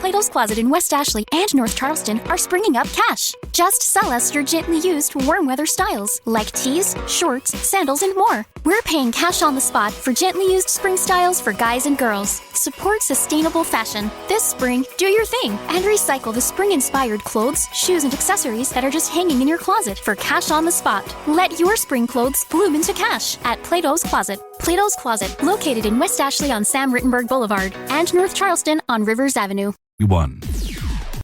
Plato's Closet in West Ashley and North Charleston are springing up cash. Just sell us your gently used warm weather styles like tees, shorts, sandals, and more. We're paying cash on the spot for gently used spring styles for guys and girls. Support sustainable fashion. This spring, do your thing and recycle the spring-inspired clothes, shoes, and accessories that are just hanging in your closet for cash on the spot. Let your spring clothes bloom into cash at Plato's Closet. Plato's Closet, located in West Ashley on Sam Rittenberg Boulevard and North Charleston on Rivers Avenue.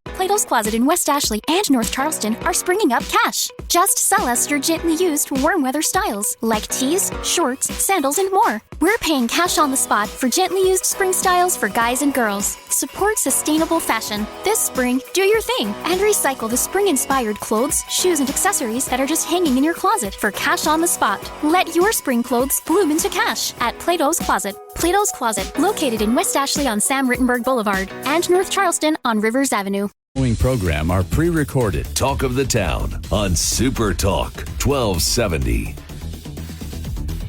Plato's Closet in West Ashley and North Charleston are springing up cash. Just sell us your gently used warm weather styles like tees, shorts, sandals, and more. We're paying cash on the spot for gently used spring styles for guys and girls. Support sustainable fashion. This spring, do your thing and recycle the spring-inspired clothes, shoes, and accessories that are just hanging in your closet for cash on the spot. Let your spring clothes bloom into cash at Plato's Closet. Plato's Closet, located in West Ashley on Sam Rittenberg Boulevard and North Charleston on Rivers Avenue. Program are pre-recorded. Talk of the Town on Super Talk 1270.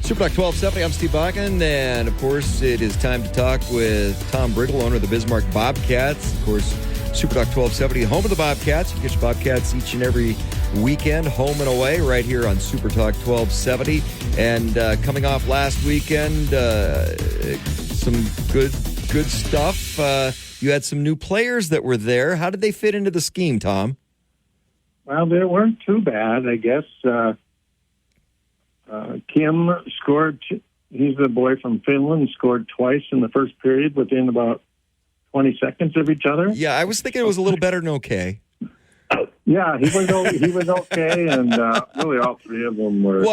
Super Talk 1270. I'm Steve Bakken, and of course, it is time to talk with Tom Brittle, owner of the Bismarck Bobcats. Of course, Super Talk 1270, home of the Bobcats. You get your Bobcats each and every weekend, home and away, right here on Super Talk 1270. And coming off last weekend, some good stuff. You had some new players that were there. How did they fit into the scheme, Tom? Well, they weren't too bad, I guess. Kim scored. He's the boy from Finland, scored twice in the first period within about 20 seconds of each other. Yeah, I was thinking it was a little better than okay. Yeah, he was okay, and really all three of them were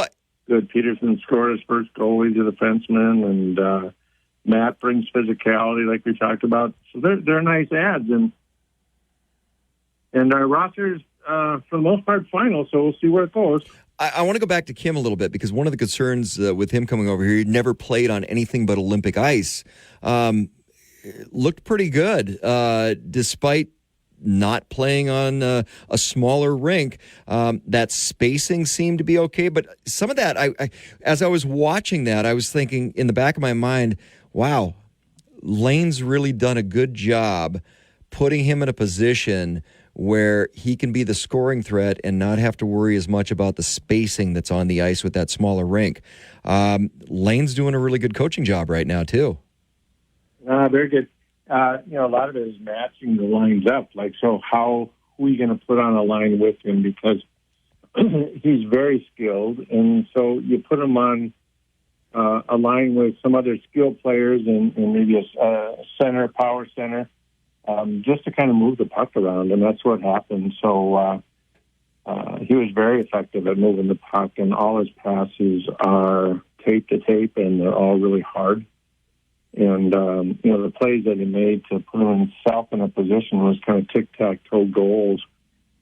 good. Peterson scored his first goal. He's a defenseman, and Matt brings physicality, like we talked about. So they're nice ads, and our roster's for the most part final. So we'll see where it goes. I want to go back to Kim a little bit because one of the concerns with him coming over here, he'd never played on anything but Olympic ice. Looked pretty good, despite not playing on a smaller rink. That spacing seemed to be okay, but some of that, as I was watching that, I was thinking in the back of my mind, wow, Lane's really done a good job putting him in a position where he can be the scoring threat and not have to worry as much about the spacing that's on the ice with that smaller rink. Lane's doing a really good coaching job right now, too. Very good. A lot of it is matching the lines up. Like, so who are you going to put on a line with him? Because he's very skilled, and so you put him on a line with some other skilled players and maybe a power center, just to kind of move the puck around, and that's what happened. So he was very effective at moving the puck, and all his passes are tape to tape, and they're all really hard. And, the plays that he made to put himself in a position was kind of tic-tac-toe goals.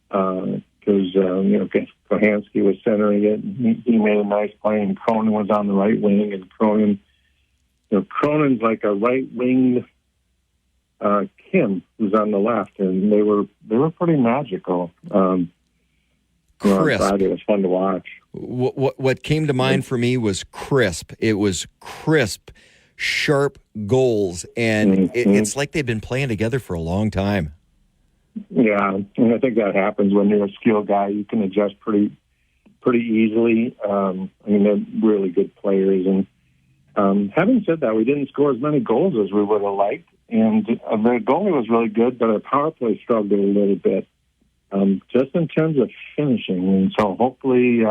Because, Kohanski was centering it, and he made a nice play, and Cronin was on the right wing, and Cronin's like a right-winged Kim, who's on the left, and they were pretty magical. Crisp. Friday. It was fun to watch. What came to mind for me was crisp. It was crisp, sharp goals, and it's like they've been playing together for a long time. Yeah, and I think that happens when you're a skilled guy. You can adjust pretty easily. They're really good players. And having said that, we didn't score as many goals as we would have liked. And the goalie was really good, but our power play struggled a little bit, just in terms of finishing. And so hopefully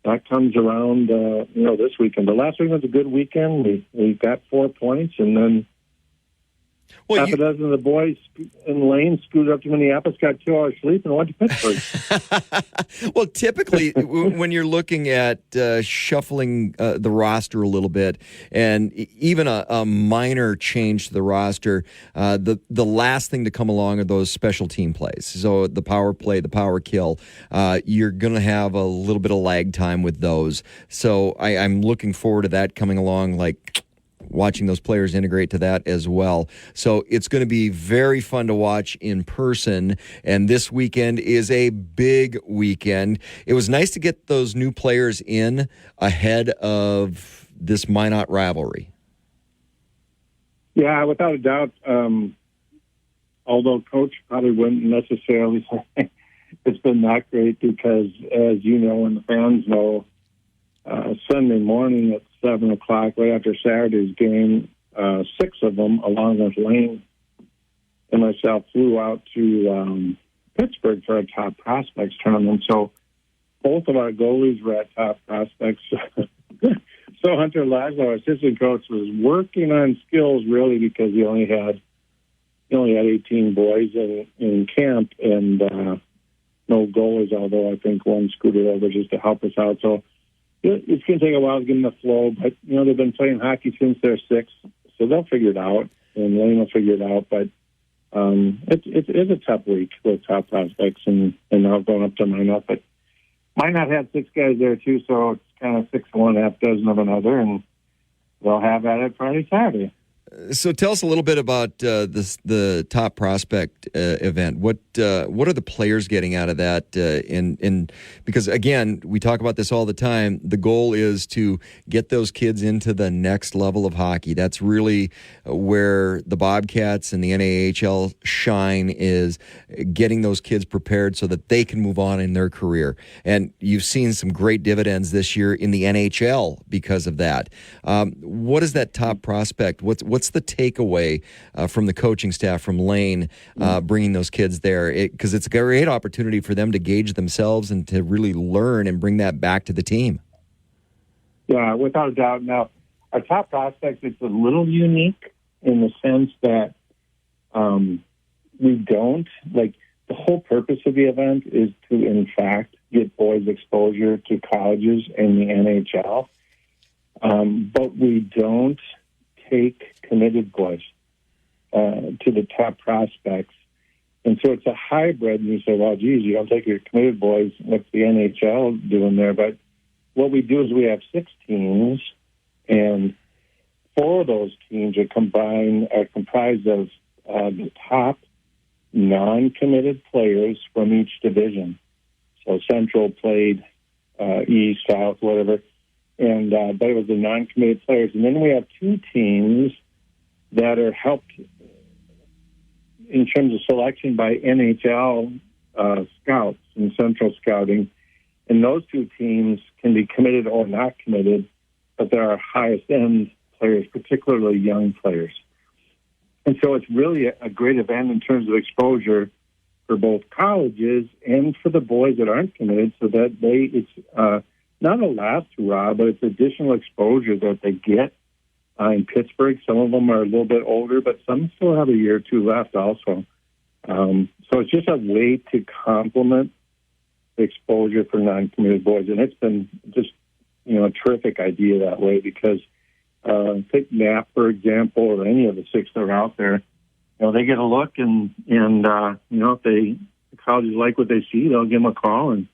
that comes around, this weekend. The last weekend was a good weekend. We got 4 points, and then half a dozen of the boys in the lane screwed up to Minneapolis, got 2 hours sleep, and went to Pittsburgh. Well, typically, when you're looking at shuffling the roster a little bit, and even a minor change to the roster, the last thing to come along are those special team plays. So the power play, the power kill, you're going to have a little bit of lag time with those. So I'm looking forward to that coming along, like watching those players integrate to that as well. So it's going to be very fun to watch in person, and this weekend is a big weekend. It was nice to get those new players in ahead of this Minot rivalry. Yeah, without a doubt. although Coach probably wouldn't necessarily say it's been that great because, as you know and the fans know, Sunday morning at 7 o'clock, right after Saturday's game, 6 of them, along with Lane and myself, flew out to Pittsburgh for a top prospects tournament. So both of our goalies were at top prospects. So Hunter Laszlo, our assistant coach, was working on skills really because he only had 18 boys in camp and no goalies, although I think one scooted over just to help us out. So it's going to take a while to get in the flow, but, they've been playing hockey since they're 6, so they'll figure it out, and Lane will figure it out. But it's a tough week with top prospects and now going up to Minot. But Minot had 6 guys there, too, so it's kind of 6 of one, half dozen of another, and they'll have at it Friday, Saturday. So tell us a little bit about the top prospect event. What are the players getting out of that? Because again, we talk about this all the time. The goal is to get those kids into the next level of hockey. That's really where the Bobcats and the NAHL shine, is getting those kids prepared so that they can move on in their career. And you've seen some great dividends this year in the NHL because of that. What is that top prospect? What's the takeaway from the coaching staff, from Lane, bringing those kids there? Because it's a great opportunity for them to gauge themselves and to really learn and bring that back to the team. Yeah, without a doubt. Now, our top prospects, it's a little unique in the sense that we don't, the whole purpose of the event is to, in fact, get boys exposure to colleges and the NHL. But we don't take committed boys to the top prospects. And so it's a hybrid, and you say, well, geez, you don't take your committed boys. What's the NHL doing there? But what we do is we have 6 teams, and 4 of those teams are comprised of the top non-committed players from each division. So Central played East, South, whatever. And but it was the non-committed players. And then we have 2 teams that are helped in terms of selection by NHL scouts and Central Scouting. And those 2 teams can be committed or not committed, but they're our highest-end players, particularly young players. And so it's really a great event in terms of exposure for both colleges and for the boys that aren't committed, so that it's not a last hurrah, but it's additional exposure that they get in Pittsburgh. Some of them are a little bit older, but some still have a year or 2 left also. So it's just a way to complement the exposure for non-committed boys. And it's been just, a terrific idea that way because take Knapp, for example, or any of the 6 that are out there. They get a look and if the colleges like what they see, they'll give them a call and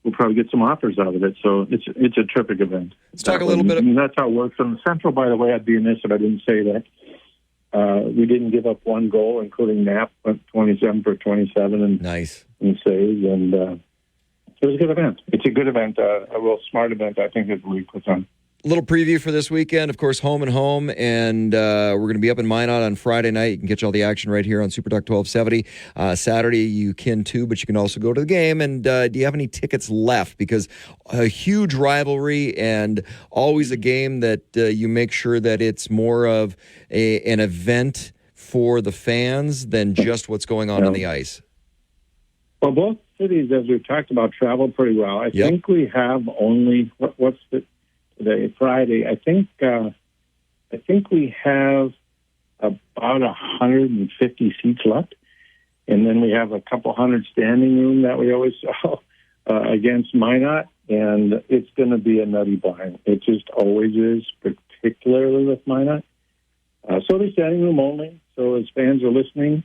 we'll probably get some offers out of it. So it's a terrific event. Let's talk a little bit. That's how it works. On the Central, by the way, I'd be remiss if I didn't say that. We didn't give up 1 goal, including Knapp, went 27 for 27 and nice in saves. And it was a good event. It's a good event, a real smart event, I think, that the league puts on. Little preview for this weekend, of course, home and home, and we're going to be up in Minot on Friday night. You can catch all the action right here on Super Talk 1270. Saturday, you can too, but you can also go to the game. And do you have any tickets left? Because a huge rivalry and always a game that you make sure that it's more of an event for the fans than just what's going on the ice. Well, both cities, as we've talked about, travel pretty well. I think we have only, what's today, Friday. I think we have about 150 seats left, and then we have a couple hundred standing room that we always sell against Minot, and it's going to be a nutty blind. It just always is, particularly with Minot. So they're standing room only. So as fans are listening,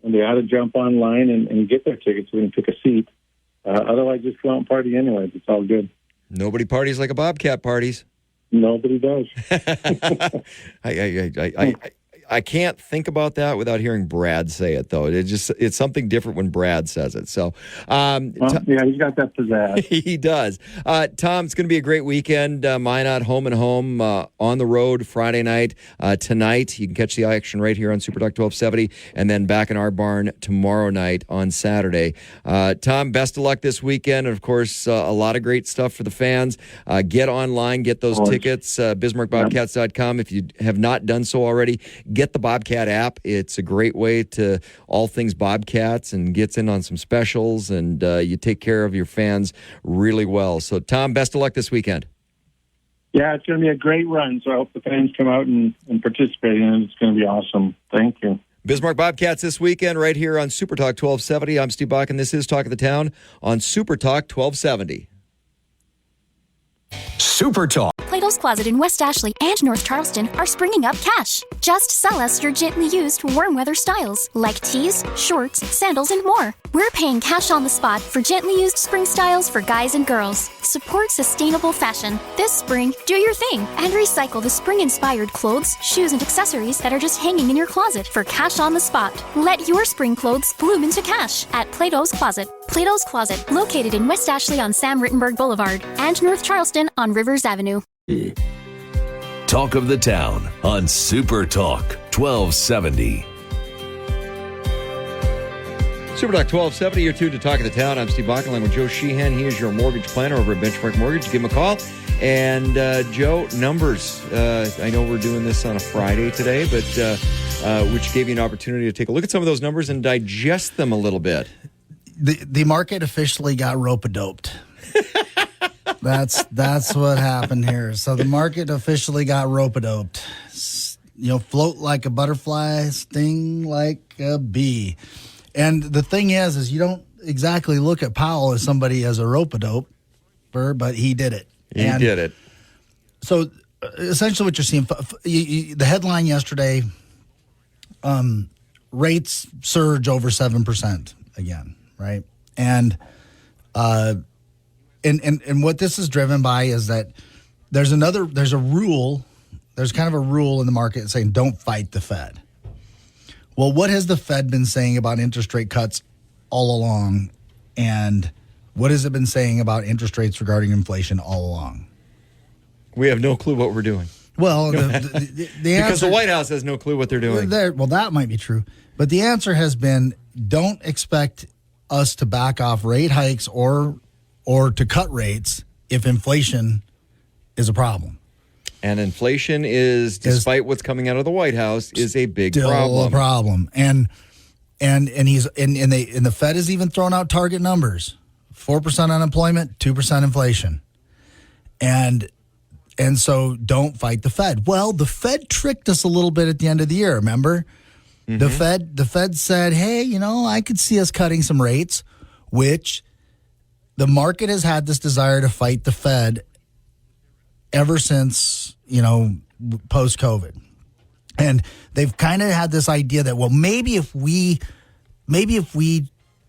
and they ought to jump online and get their tickets so they can pick a seat. Otherwise, just go out and party anyway. It's all good. Nobody parties like a Bobcat parties. Nobody does. I can't think about that without hearing Brad say it, though. It's something different when Brad says it. So, yeah, he's got that pizzazz. he does. Tom, it's going to be a great weekend. Minot home and home on the road Friday night. Tonight, you can catch the action right here on Super Talk 1270, and then back in our barn tomorrow night on Saturday. Tom, best of luck this weekend. And, of course, a lot of great stuff for the fans. Get online, get those tickets, BismarckBobcats.com. If you have not done so already, get the Bobcat app. It's a great way to all things Bobcats and gets in on some specials, and you take care of your fans really well. So, Tom, best of luck this weekend. Yeah, it's going to be a great run, so I hope the fans come out and participate in it. It's going to be awesome. Thank you. Bismarck Bobcats this weekend right here on Super Talk 1270. I'm Steve Bach, and this is Talk of the Town on Super Talk 1270. Super Talk. Plato's Closet in West Ashley and North Charleston are springing up cash. Just sell us your gently used warm weather styles like tees, shorts, sandals, and more. We're paying cash on the spot for gently used spring styles for guys and girls. Support sustainable fashion. This spring, do your thing and recycle the spring-inspired clothes, shoes, and accessories that are just hanging in your closet for cash on the spot. Let your spring clothes bloom into cash at Plato's Closet. Plato's Closet, located in West Ashley on Sam Rittenberg Boulevard and North Charleston on Rivers Avenue. Talk of the Town on Super Talk 1270. Super Talk 1270, you're tuned to Talk of the Town. I'm Steve Bach, along with Joe Sheehan. He is your mortgage planner over at Benchmark Mortgage. Give him a call. And Joe, numbers. I know we're doing this on a Friday today, but which gave you an opportunity to take a look at some of those numbers and digest them a little bit. The market officially got rope-a-doped. That's what happened here. So the market officially got rope-a-doped. Float like a butterfly, sting like a bee. And the thing is you don't exactly look at Powell as somebody as a rope-a-doper, but he did it. He did it. So essentially what you're seeing, the headline yesterday, rates surge over 7% again, right? And what this is driven by is that there's kind of a rule in the market saying don't fight the Fed. Well, what has the Fed been saying about interest rate cuts all along? And what has it been saying about interest rates regarding inflation all along? We have no clue what we're doing. Well, the answer, because the White House has no clue what they're doing. Well, that might be true. But the answer has been don't expect us to back off rate hikes or to cut rates if inflation is a problem. And inflation is, despite what's coming out of the White House, is a big problem. A problem. And the Fed has even thrown out target numbers: 4% unemployment, 2% inflation, and so don't fight the Fed. Well, the Fed tricked us a little bit at the end of the year. Remember, the Fed said, "Hey, I could see us cutting some rates," which the market has had this desire to fight the Fed ever since, post-COVID. And they've kind of had this idea that, well, maybe if we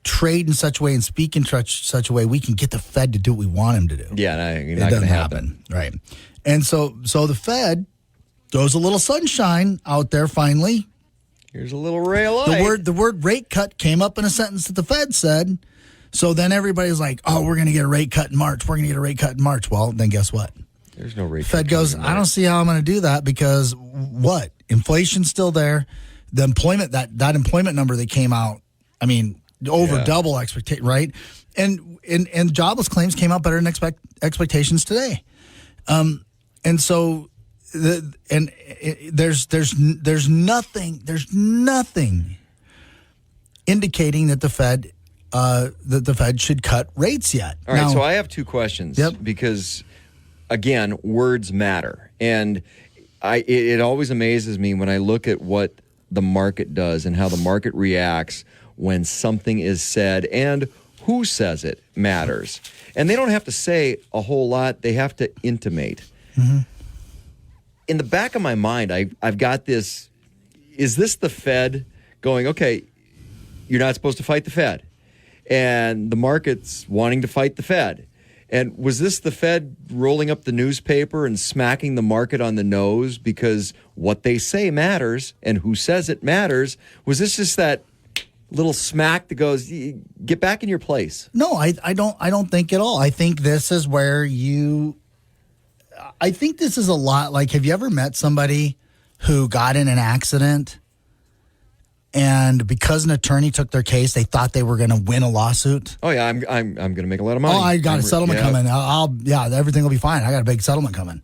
trade in such a way and speak in such a way, we can get the Fed to do what we want him to do. Yeah, it not going doesn't to happen. Right. And so the Fed throws a little sunshine out there finally. Here's a little ray of light. The word rate cut came up in a sentence that the Fed said. So then everybody's like, oh, we're going to get a rate cut in March. We're going to get a rate cut in March. Well, then guess what? There's no rate cut. Fed goes, I don't see how I'm going to do that because what? Inflation's still there. The employment, that employment number that came out, double expectation, right? And jobless claims came out better than expectations today. And so there's nothing indicating that the Fed should cut rates yet. All right, so I have two questions. Yep. Because, again, words matter. And it always amazes me when I look at what the market does and how the market reacts when something is said, and who says it matters. And they don't have to say a whole lot. They have to intimate. Mm-hmm. In the back of my mind, I've got this, is this the Fed going, okay, you're not supposed to fight the Fed? And the market's wanting to fight the Fed. And was this the Fed rolling up the newspaper and smacking the market on the nose because what they say matters and who says it matters? Was this just that little smack that goes, get back in your place? No, I don't think at all. I think this is where I think this is a lot like, have you ever met somebody who got in an accident and because an attorney took their case, they thought they were going to win a lawsuit? Oh yeah, I'm going to make a lot of money. Oh, I got a settlement coming. Everything will be fine. I got a big settlement coming.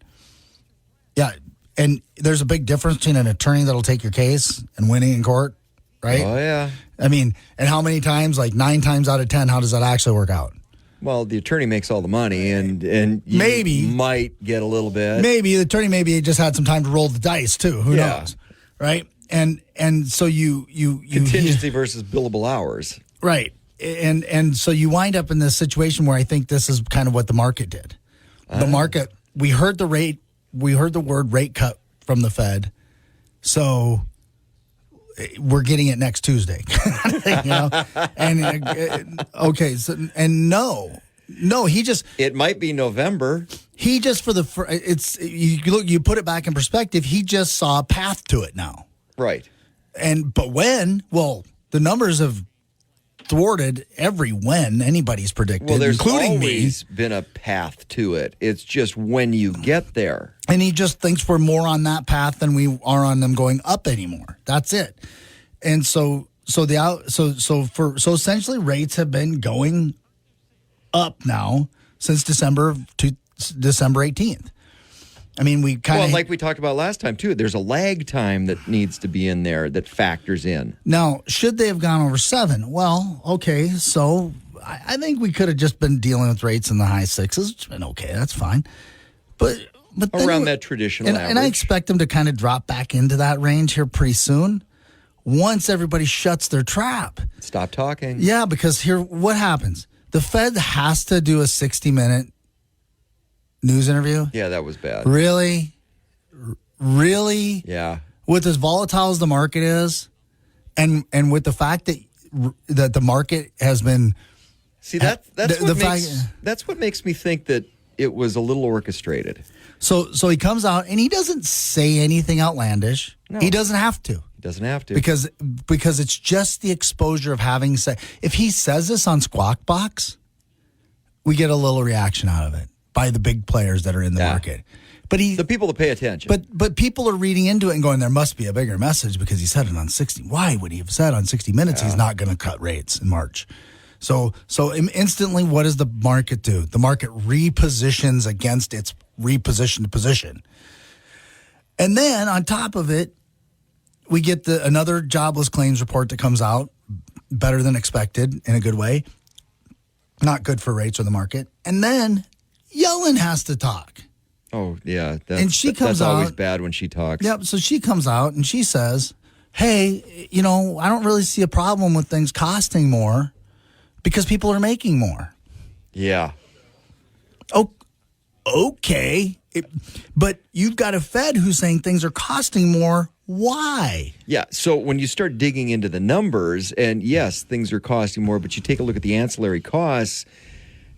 Yeah, and there's a big difference between an attorney that'll take your case and winning in court, right? Oh yeah. I mean, and how many times? Like 9 times out of 10, how does that actually work out? Well, the attorney makes all the money, and you maybe might get a little bit. Maybe the attorney just had some time to roll the dice too. Who knows, right? And so you contingency versus billable hours, right? And so you wind up in this situation where I think this is kind of what the market did. The market, we heard the word rate cut from the Fed, so we're getting it next Tuesday, you know? And okay, so and no, he just, it might be November. He just you put it back in perspective. He just saw a path to it now, right? But when? Well, the numbers have thwarted every when anybody's predicted, well, there's including always me. been a path to it. It's just when you get there. And he just thinks we're more on that path than we are on them going up anymore. That's it. And so essentially rates have been going up now since December 18th. I mean, we kind of, like we talked about last time too, there's a lag time that needs to be in there that factors in. Now, should they have gone over 7? Well, okay, so I think we could have just been dealing with rates in the high 6s, and okay, that's fine. But around that traditional average. And I expect them to kind of drop back into that range here pretty soon once everybody shuts their trap. Stop talking. Yeah, because here, what happens? The Fed has to do a 60-minute news interview. Yeah, that was bad. Really? Yeah. With as volatile as the market is, and with the fact that the market has been. See, that's what makes me think that it was a little orchestrated. So he comes out and he doesn't say anything outlandish. No. He doesn't have to. He doesn't have to. Because it's just the exposure of having said. If he says this on Squawk Box, we get a little reaction out of it by the big players that are in the market. But the people that pay attention. But people are reading into it and going, there must be a bigger message because he said it on 60. Why would he have said on 60 Minutes he's not going to cut rates in March? So instantly, what does the market do? The market repositions against its repositioned position. And then on top of it, we get another jobless claims report that comes out, better than expected in a good way. Not good for rates or the market. And then Yellen has to talk. Oh, yeah. That's always bad when she talks. Yep. So she comes out and she says, hey, I don't really see a problem with things costing more because people are making more. Yeah. Oh, okay. But you've got a Fed who's saying things are costing more. Why? Yeah. So when you start digging into the numbers, and yes, things are costing more, but you take a look at the ancillary costs,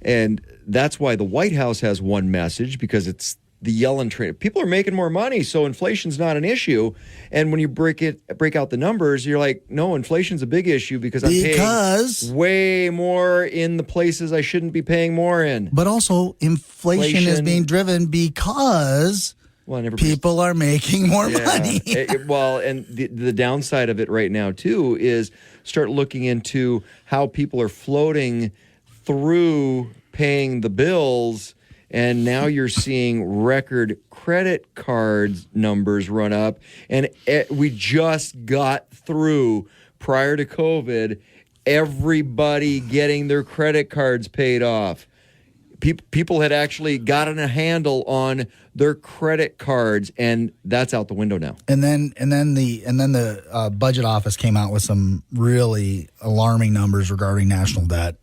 and that's why the White House has one message, because it's the Yellen trade. People are making more money, so inflation's not an issue. And when you break out the numbers, you're like, no, inflation's a big issue because I'm paying way more in the places I shouldn't be paying more in. But also, inflation is being driven because people are making more money. And the downside of it right now, too, is start looking into how people are floating through paying the bills. And now you're seeing record credit cards numbers run up. And we just got through, prior to COVID, everybody getting their credit cards paid off. People had actually gotten a handle on their credit cards, and that's out the window now. And then the budget office came out with some really alarming numbers regarding national debt.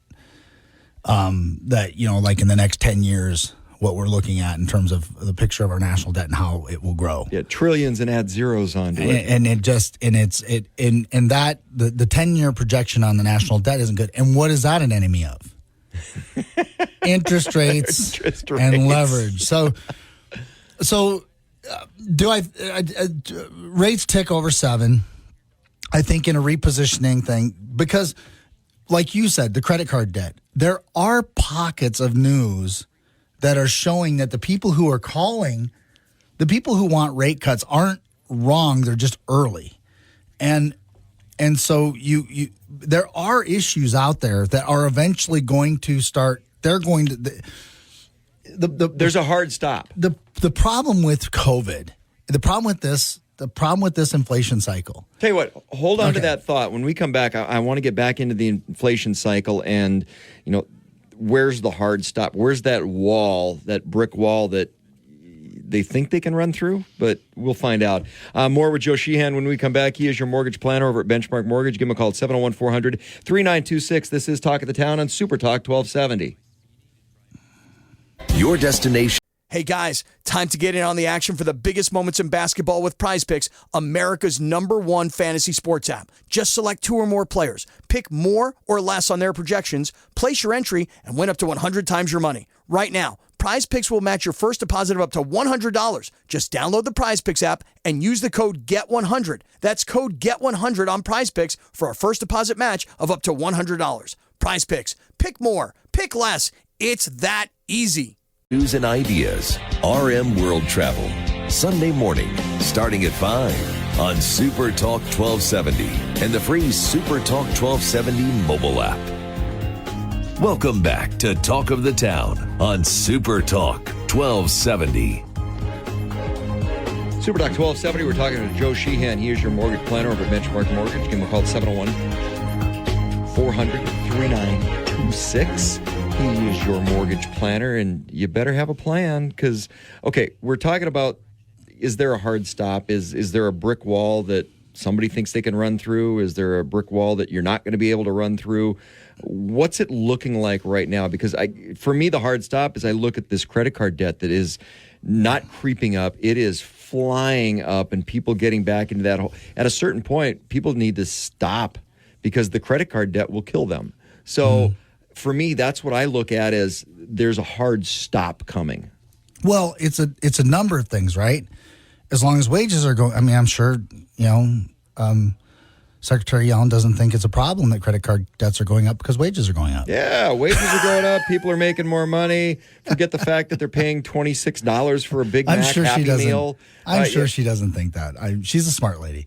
That, like in the next 10 years, what we're looking at in terms of the picture of our national debt and how it will grow. Yeah, trillions and add zeros onto it. And the 10-year projection on the national debt isn't good. And what is that an enemy of? interest rates and leverage. So do rates tick over 7? I think in a repositioning thing, because like you said, the credit card debt, there are pockets of news that are showing that the people who are calling, the people who want rate cuts aren't wrong. They're just early. And so there are issues out there that are eventually going to start. They're going to. There's a hard stop. The problem with COVID, the problem with this inflation cycle. Tell you what, hold on to that thought. When we come back, I want to get back into the inflation cycle and, where's the hard stop? Where's that wall, that brick wall that they think they can run through? But we'll find out. More with Joe Sheehan when we come back. He is your mortgage planner over at Benchmark Mortgage. Give him a call at 701-400-3926. This is Talk of the Town on Super Talk 1270. Your destination. Hey guys, time to get in on the action for the biggest moments in basketball with Prize Picks, America's #1 fantasy sports app. Just select 2 or more players, pick more or less on their projections, place your entry, and win up to 100 times your money. Right now, Prize Picks will match your first deposit of up to $100. Just download the Prize Picks app and use the code GET100. That's code GET100 on Prize Picks for a first deposit match of up to $100. Prize Picks. Pick more. Pick less. It's that easy. News and ideas. RM World Travel. Sunday morning, starting at 5 on Super Talk 1270 and the free Super Talk 1270 mobile app. Welcome back to Talk of the Town on Super Talk 1270. Super Talk 1270. We're talking to Joe Sheehan. He is your mortgage planner over at Benchmark Mortgage. Give him a call at 701-400-3926. He is your mortgage planner, and you better have a plan because, we're talking about, is there a hard stop? Is there a brick wall that somebody thinks they can run through? Is there a brick wall that you're not going to be able to run through? What's it looking like right now? Because for me, the hard stop is I look at this credit card debt that is not creeping up. It is flying up, and people getting back into that hole. At a certain point, people need to stop because the credit card debt will kill them. So for me, that's what I look at as there's a hard stop coming. Well, it's a number of things, right? As long as wages are going, I'm sure, Secretary Yellen doesn't think it's a problem that credit card debts are going up because wages are going up. Yeah, wages are going up. People are making more money. Forget the fact that they're paying $26 for a Big Mac Happy Meal. I'm sure she doesn't think that. She's a smart lady.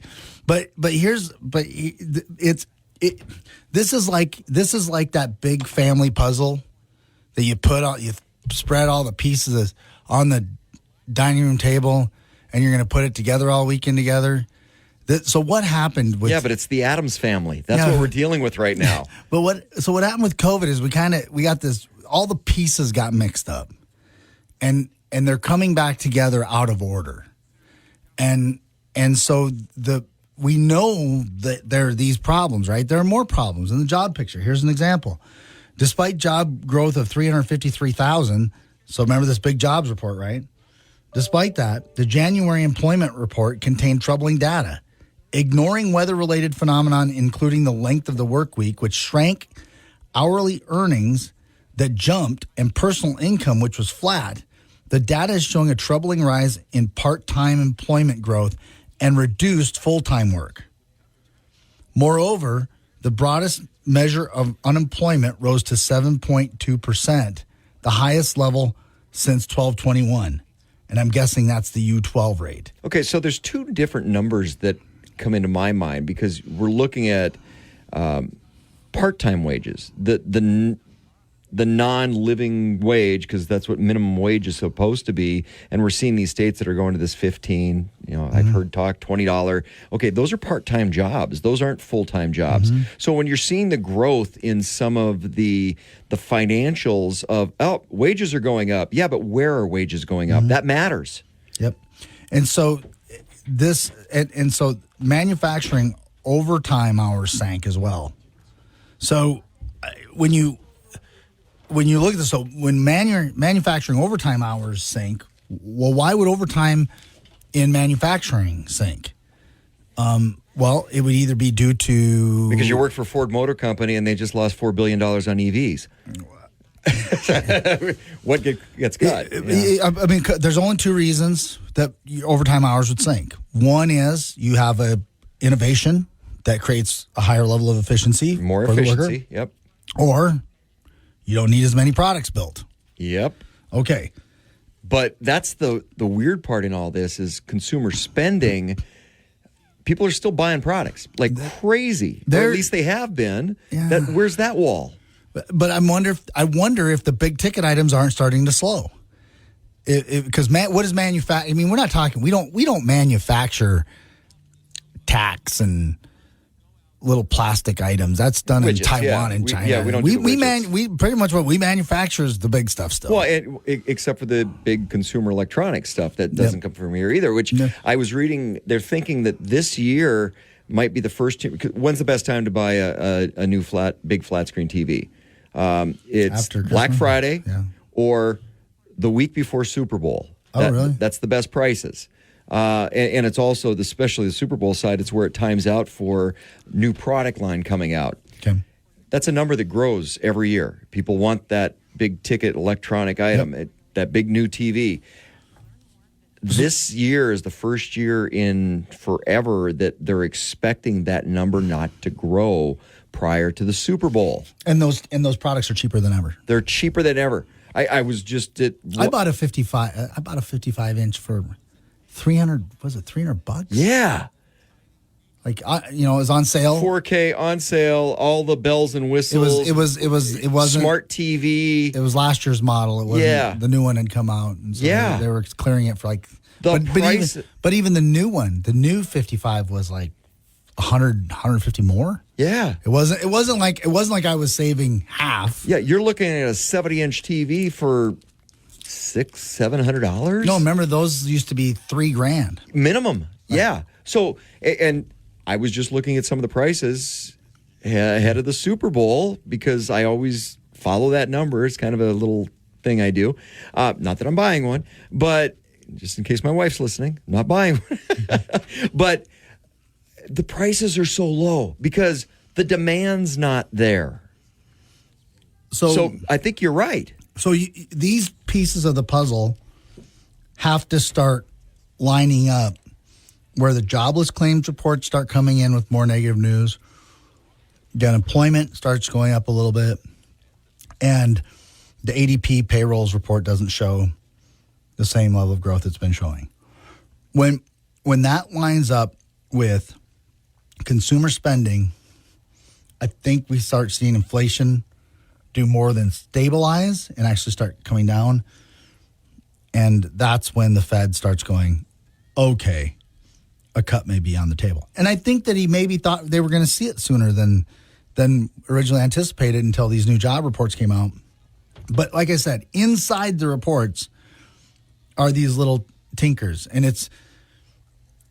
This is like that big family puzzle that you spread all the pieces on the dining room table, and you're going to put it together all weekend together. So what happened with? Yeah, but it's the Addams family. That's what we're dealing with right now. But what happened with COVID is we got this. All the pieces got mixed up, and they're coming back together out of order, and so we know that there are these problems, right? There are more problems in the job picture. Here's an example. Despite job growth of 353,000, so remember this big jobs report, right? Despite that, the January employment report contained troubling data, ignoring weather-related phenomenon, including the length of the work week, which shrank, hourly earnings that jumped, and personal income, which was flat. The data is showing a troubling rise in part-time employment growth and reduced full-time work. Moreover, the broadest measure of unemployment rose to 7.2%, the highest level since 12/21. And I'm guessing that's the U12 rate. Okay, so there's two different numbers that come into my mind because we're looking at part-time wages, the non-living wage, because that's what minimum wage is supposed to be, and we're seeing these states that are going to this 15. I've heard talk $20. Okay, those are part-time jobs. Those aren't full-time jobs. So when you're seeing the growth in some of the financials of wages are going up, yeah, but where are wages going up? That matters. Yep, and so so manufacturing overtime hours sank as well. So when you look at this, so when manufacturing overtime hours sink, well, why would overtime in manufacturing sink? Well, it would either be due to... Because you work for Ford Motor Company and they just lost $4 billion on EVs. What gets cut? I mean, there's only two reasons that your overtime hours would sink. One is you have a innovation that creates a higher level of efficiency. More for the worker, efficiency. Yep. or you don't need as many products built. Yep. Okay. But that's the weird part in all this is consumer spending. People are still buying products like crazy. Or at least they have been. Yeah. Where's that wall? But I wonder if the big ticket items aren't starting to slow. Because what is manufacturing? I mean, we're not talking. We don't manufacture tacks and little plastic items. That's done in Taiwan and China. We don't. We pretty much what we manufacture is the big stuff still. Well, except for the big consumer electronic stuff that doesn't come from here either. Which I was reading. They're thinking that this year might be the first. When's the best time to buy a new big flat screen TV? It's Black Friday or the week before Super Bowl. Really? That's the best prices. And it's also, especially the Super Bowl side, it's where it times out for new product line coming out. Okay. That's a number that grows every year. People want that big ticket electronic item, that big new TV. This year is the first year in forever that they're expecting that number not to grow prior to the Super Bowl. And those products are cheaper than ever. They're cheaper than ever. I was just at. I bought a 55. I bought a 55-inch for $300. Was it $300? Yeah. Like it was on sale. 4K on sale. All the bells and whistles. It wasn't smart TV. It was last year's model. It wasn't. The new one had come out, and so they were clearing it for like the price. But even the new one, the new 55 was like 100, 150 more. Yeah. It wasn't like I was saving half. Yeah, you're looking at a 70-inch TV for $600-$700. No, remember those used to be $3,000 minimum. Yeah. So, and I was just looking at some of the prices ahead of the Super Bowl because I always follow that number. It's kind of a little thing I do. Not that I'm buying one, but just in case my wife's listening, I'm not buying one. But the prices are so low because the demand's not there. So I think you're right. So these pieces of the puzzle have to start lining up where the jobless claims reports start coming in with more negative news. The unemployment starts going up a little bit. And the ADP payrolls report doesn't show the same level of growth it's been showing. When that lines up with consumer spending, I think we start seeing inflation do more than stabilize and actually start coming down. And that's when the Fed starts going, okay, a cut may be on the table. And I think that he maybe thought they were going to see it sooner than originally anticipated until these new job reports came out. But like I said, inside the reports are these little tinkers, and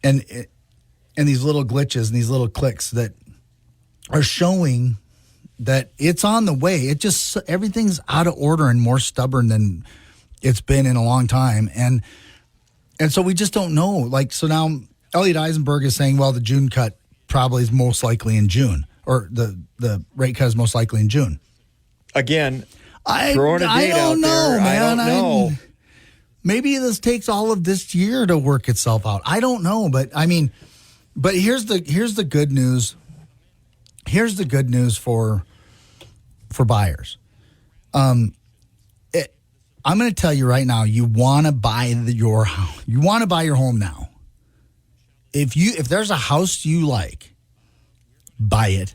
and these little glitches and these little clicks that are showing that it's on the way. It just, everything's out of order and more stubborn than it's been in a long time. And so we just don't know. Like, so now Elliot Eisenberg is saying, well, the June cut probably is most likely in June, or the rate cut is most likely in June. Again, throwing a date out know, there. Man. I don't know. Maybe this takes all of this year to work itself out. I don't know, but I mean, but here's the good news. Here's the good news for buyers. I'm going to tell you right now, you want to buy your home now. If there's a house you like, buy it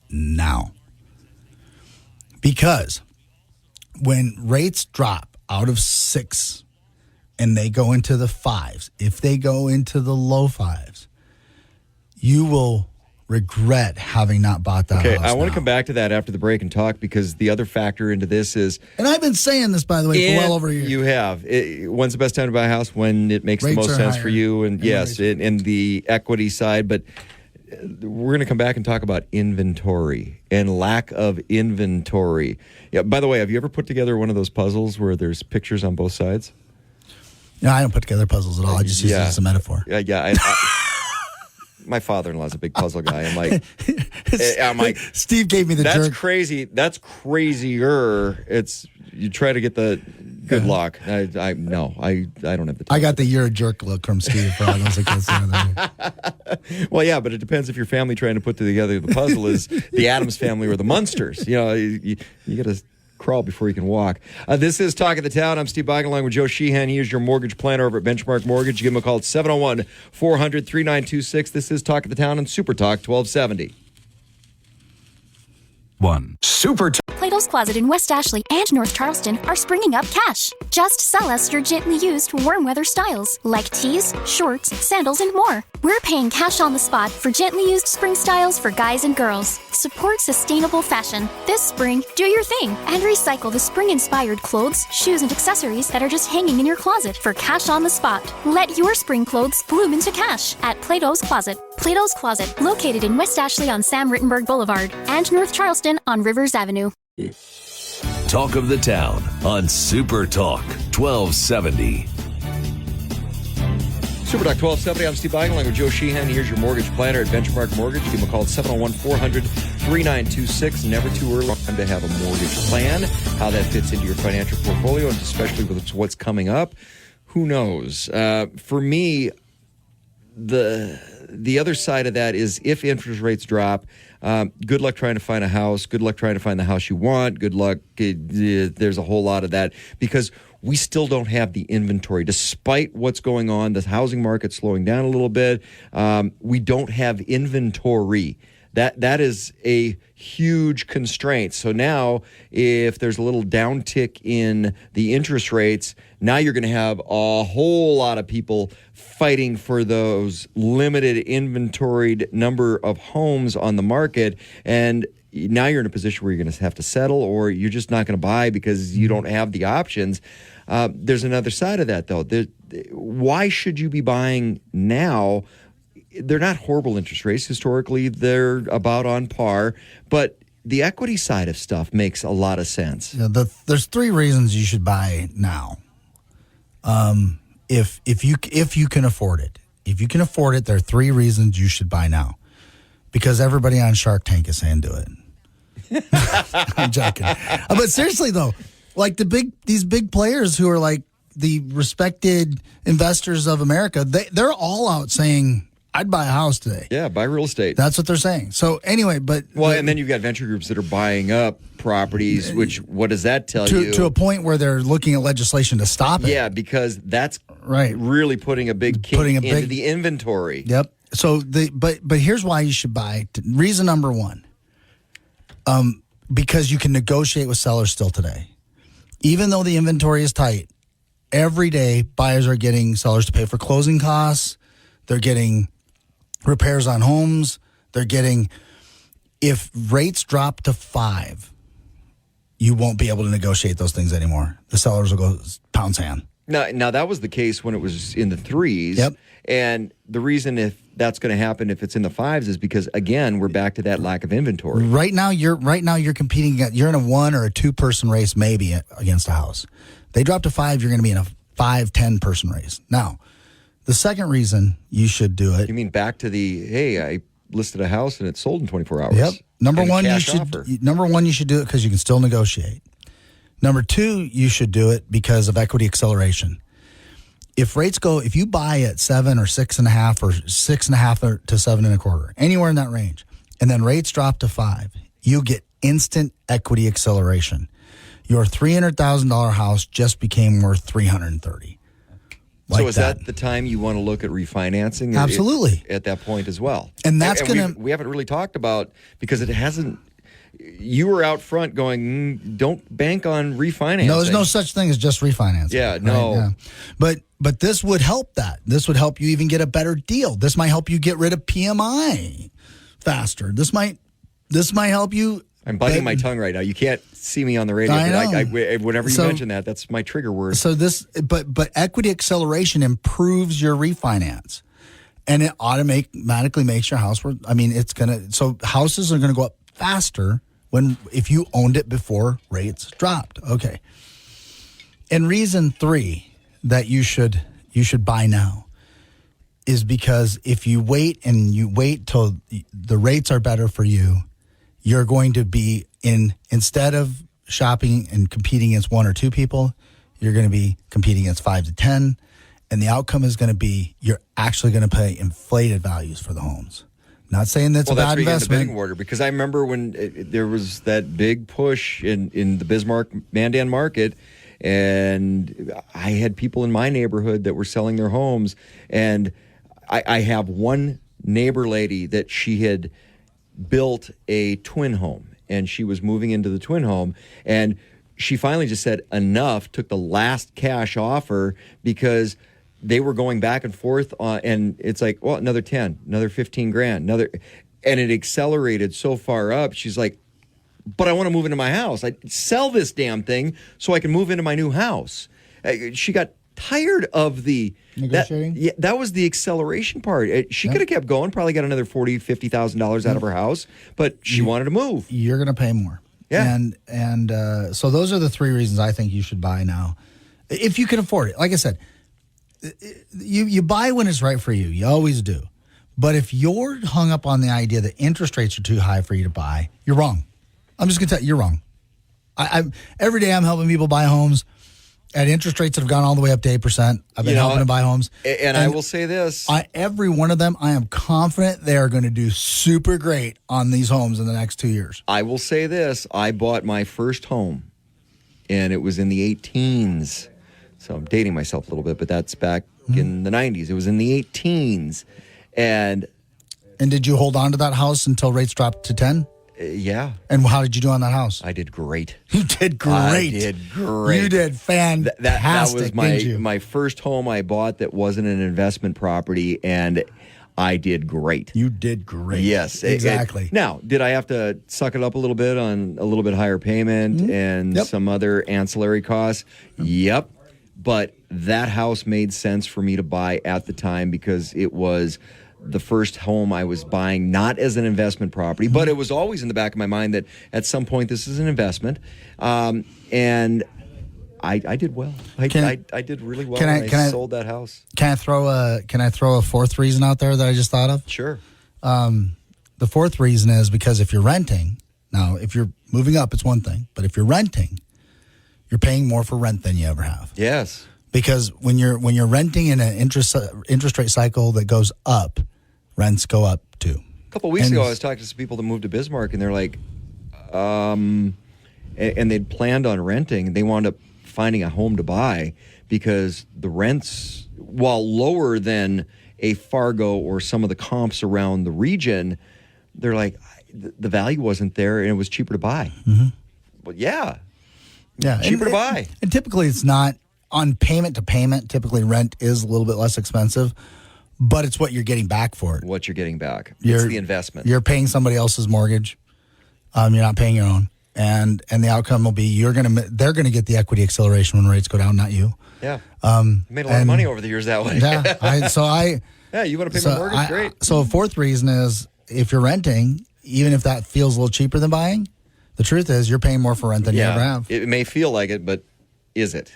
now. Because when rates drop out of 6 and they go into the 5s, if they go into the low 5s, you will regret having not bought that house. Okay, I want to now. come back to that after the break and talk, because the other factor into this is... And I've been saying this, by the way, for well over a year. You have. When's the best time to buy a house? When it makes the most sense for you. And yes, and the equity side. But we're going to come back and talk about inventory and lack of inventory. Yeah. By the way, have you ever put together one of those puzzles where there's pictures on both sides? No, I don't put together puzzles at all. I just use it as a metaphor. Yeah. my father-in-law's a big puzzle guy. I'm like, Steve gave me the that's jerk. crazy. That's crazier. You try to get the good luck. I don't have the time. I got the you're a jerk look from Steve for all those kids the other day. Well, yeah, but it depends if your family trying to put together the puzzle is the Addams family or the Munsters. You got to crawl before you can walk. This is Talk of the Town. I'm Steve Boggan along with Joe Sheehan. He is your mortgage planner over at Benchmark Mortgage. Give him a call at 701-400-3926. This is Talk of the Town on Super Talk 1270. Plato's Closet in West Ashley and North Charleston are springing up cash. Just sell us your gently used warm weather styles like tees, shorts, sandals, and more. We're paying cash on the spot for gently used spring styles for guys and girls. Support sustainable fashion. This spring, do your thing and recycle the spring-inspired clothes, shoes, and accessories that are just hanging in your closet for cash on the spot. Let your spring clothes bloom into cash at Plato's Closet. Plato's Closet, located in West Ashley on Sam Rittenberg Boulevard and North Charleston on Rivers Avenue. Talk of the Town on Super Talk 1270. Super Talk 1270. I'm Steve Boggan along with Joe Sheehan. Here's your mortgage planner at Benchmark Mortgage. Give him a call at 701-400-3926. Never too early to have a mortgage plan. How that fits into your financial portfolio, and especially with what's coming up, who knows? For me, the other side of that is if interest rates drop, good luck trying to find a house. Good luck trying to find the house you want. Good luck. There's a whole lot of that because we still don't have the inventory. Despite what's going on, the housing market's slowing down a little bit. We don't have inventory. That is a huge constraint. So now if there's a little downtick in the interest rates, now you're going to have a whole lot of people fighting for those limited inventoried number of homes on the market. And now you're in a position where you're going to have to settle or you're just not going to buy because you don't have the options. There's another side of that, though. Why should you be buying now? They're not horrible interest rates. Historically, they're about on par. But the equity side of stuff makes a lot of sense. Yeah, there's three reasons you should buy now. If you can afford it. If you can afford it, there are three reasons you should buy now. Because everybody on Shark Tank is saying do it. I'm joking. But seriously, though, like these big players who are like the respected investors of America, they're all out saying, I'd buy a house today. Yeah, buy real estate. That's what they're saying. So anyway, and then you've got venture groups that are buying up properties, which what does that tell you? To a point where they're looking at legislation to stop it. Yeah, because that's really putting a big kick into the inventory. Yep. So but here's why you should buy. Reason number one, because you can negotiate with sellers still today. Even though the inventory is tight, every day buyers are getting sellers to pay for closing costs. They're getting repairs on homes. They're getting, if rates drop to 5, you won't be able to negotiate those things anymore. The sellers will go pound sand. Now that was the case when it was in the 3s. Yep. And the reason if that's going to happen if it's in the 5s is because again we're back to that lack of inventory. Right now you're competing. You're in a 1 or a 2 person race maybe against a house. They drop to 5, you're going to be in a 5-10 person race. Now, the second reason you should do it. You mean back to I listed a house and it sold in 24 hours. Yep. Number one, you should do it because you can still negotiate. Number 2, you should do it because of equity acceleration. If you buy at 7 or 6.5 or 6.5 to 7.25, anywhere in that range, and then rates drop to 5, you get instant equity acceleration. Your $300,000 house just became worth $330,000. So is that the time you want to look at refinancing? Absolutely. At that point as well. And that's we haven't really talked about, because it hasn't, you were out front going, don't bank on refinancing. No, there's no such thing as just refinancing. Yeah, no. Right? Yeah. But this would help that. This would help you even get a better deal. This might help you get rid of PMI faster. This might help you. I'm biting my tongue right now. You can't see me on the radio. I know. Whenever you mention that, that's my trigger word. So but equity acceleration improves your refinance, and it automatically makes your house worth. I mean, so houses are gonna go up faster if you owned it before rates dropped. Okay. And reason 3 that you should buy now is because if you wait till the rates are better for you, you're going to be instead of shopping and competing against one or two people, you're going to be competing against 5 to 10. And the outcome is going to be you're actually going to pay inflated values for the homes. Not saying that's a bad investment. The bidding order, because I remember when there was that big push in the Bismarck Mandan market, and I had people in my neighborhood that were selling their homes, and I have one neighbor lady that she had built a twin home, and she was moving into the twin home, and she finally just said enough, took the last cash offer because they were going back and forth and it's like, well, another 10, another 15 grand, and it accelerated so far up. She's like, but I want to move into my house. I sell this damn thing so I can move into my new house. She got tired of the negotiating. That was the acceleration part. She could have kept going, probably got another $40,000-$50,000 out of her house, but she wanted to move. You're going to pay more. Yeah. And so those are the three reasons I think you should buy now. If you can afford it. Like I said, you buy when it's right for you. You always do. But if you're hung up on the idea that interest rates are too high for you to buy, you're wrong. I'm just going to tell you, you're wrong. Every day I'm helping people buy homes at interest rates that have gone all the way up to 8%. I've been helping them buy homes. And I will say this. Every one of them, I am confident they are going to do super great on these homes in the next 2 years. I will say this. I bought my first home, and it was in the 18s. So I'm dating myself a little bit, but that's back in the 90s. It was in the 18s. And did you hold on to that house until rates dropped to 10? Yeah. And how did you do on that house? I did great. You did great. I did great. You did fantastic. That was didn't you? my first home I bought that wasn't an investment property, and I did great. You did great. Yes. Exactly. Now, did I have to suck it up a little bit on a little bit higher payment and some other ancillary costs? Yep. But that house made sense for me to buy at the time because it was the first home I was buying, not as an investment property, but it was always in the back of my mind that at some point this is an investment. And I did well. I did really well when I sold that house. Can I throw a fourth reason out there that I just thought of? Sure. The fourth reason is because if you're renting, now if you're moving up, it's one thing, but if you're renting, you're paying more for rent than you ever have. Yes. Because when you're renting in an interest rate cycle that goes up, rents go up too. A couple of weeks ago, I was talking to some people that moved to Bismarck, and they're like, and they'd planned on renting, and they wound up finding a home to buy because the rents, while lower than a Fargo or some of the comps around the region, they're like, the value wasn't there, and it was cheaper to buy. Mm-hmm. Well, yeah, cheaper to buy. And typically, it's not on payment to payment. Typically, rent is a little bit less expensive. But it's what you're getting back for it. What you're getting back. It's the investment. You're paying somebody else's mortgage. You're not paying your own. And the outcome will be they're gonna get the equity acceleration when rates go down, not you. Yeah. Made a lot of money over the years that way. Yeah. You want to pay my mortgage? Great. So a fourth reason is if you're renting, even if that feels a little cheaper than buying, the truth is you're paying more for rent than you ever have. It may feel like it, but is it?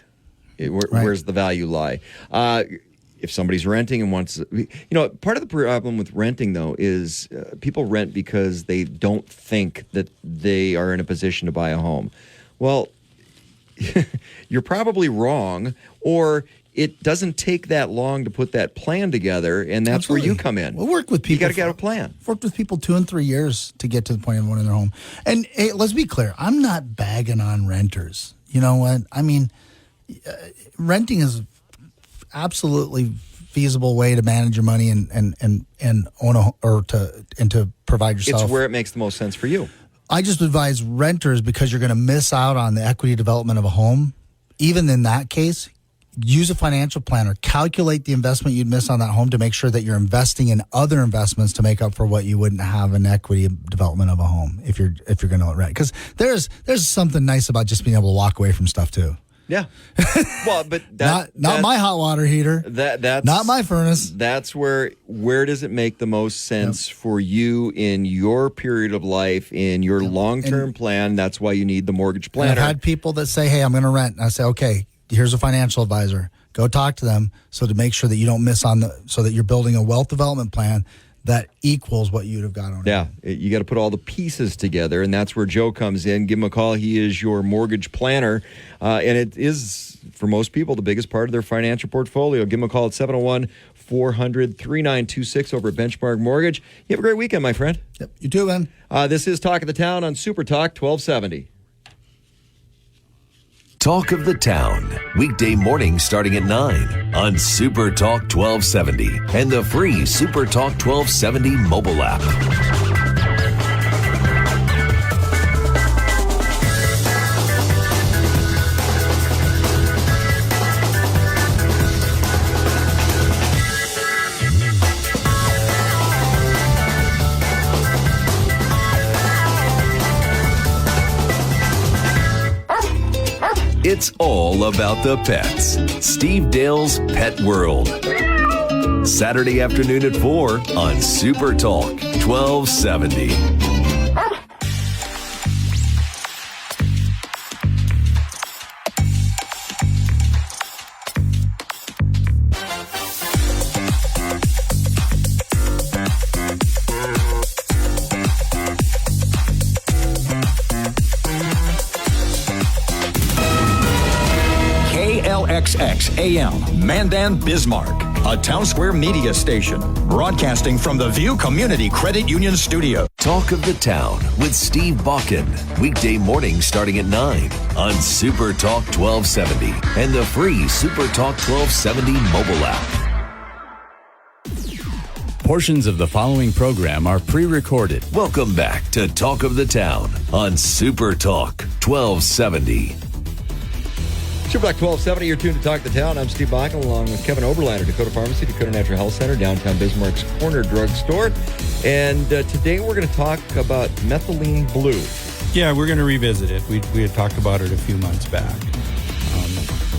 Where's the value lie? If somebody's renting and wants, part of the problem with renting, though, is people rent because they don't think that they are in a position to buy a home. Well, you're probably wrong, or it doesn't take that long to put that plan together, and that's Absolutely. where you come in. We'll work with people. You got to get a plan. Worked with people 2 and 3 years to get to the point of owning their home. And hey, let's be clear, I'm not bagging on renters. You know what? I mean, renting is absolutely feasible way to manage your money and own to provide yourself. It's where it makes the most sense for you. I just advise renters because you're going to miss out on the equity development of a home. Even in that case, use a financial planner. Calculate the investment you'd miss on that home to make sure that you're investing in other investments to make up for what you wouldn't have in equity development of a home if you're going to rent. Because there's something nice about just being able to walk away from stuff too. Yeah. Well, but not my hot water heater. That's not my furnace. That's where does it make the most sense for you in your period of life, in your long-term plan? That's why you need the mortgage planner. I've had people that say, "Hey, I'm going to rent." And I say, "Okay, here's a financial advisor. Go talk to them to make sure that you don't miss so that you're building a wealth development plan that equals what you'd have got on. Yeah, you got to put all the pieces together, and that's where Joe comes in. Give him a call. He is your mortgage planner, and it is, for most people, the biggest part of their financial portfolio. Give him a call at 701-400-3926 over at Benchmark Mortgage. You have a great weekend, my friend. Yep, you too, man. This is Talk of the Town on Super Talk 1270. Talk of the Town, weekday morning starting at 9 on Super Talk 1270 and the free Super Talk 1270 mobile app. It's all about the pets. Steve Dale's Pet World. Saturday afternoon at 4 on Super Talk 1270. KLXX AM, Mandan, Bismarck, a Town Square media station, broadcasting from the View Community Credit Union Studio. Talk of the Town with Steve Bakken. Weekday morning starting at 9 on Super Talk 1270 and the free Super Talk 1270 mobile app. Portions of the following program are pre-recorded. Welcome back to Talk of the Town on Super Talk 1270. Super Talk 1270, you're tuned to Talk the Town. I'm Steve Bakken, along with Kevin Oberlander, Dakota Pharmacy, Dakota Natural Health Center, downtown Bismarck's Corner Drug Store. And today we're going to talk about methylene blue. Yeah, we're going to revisit it. We had talked about it a few months back.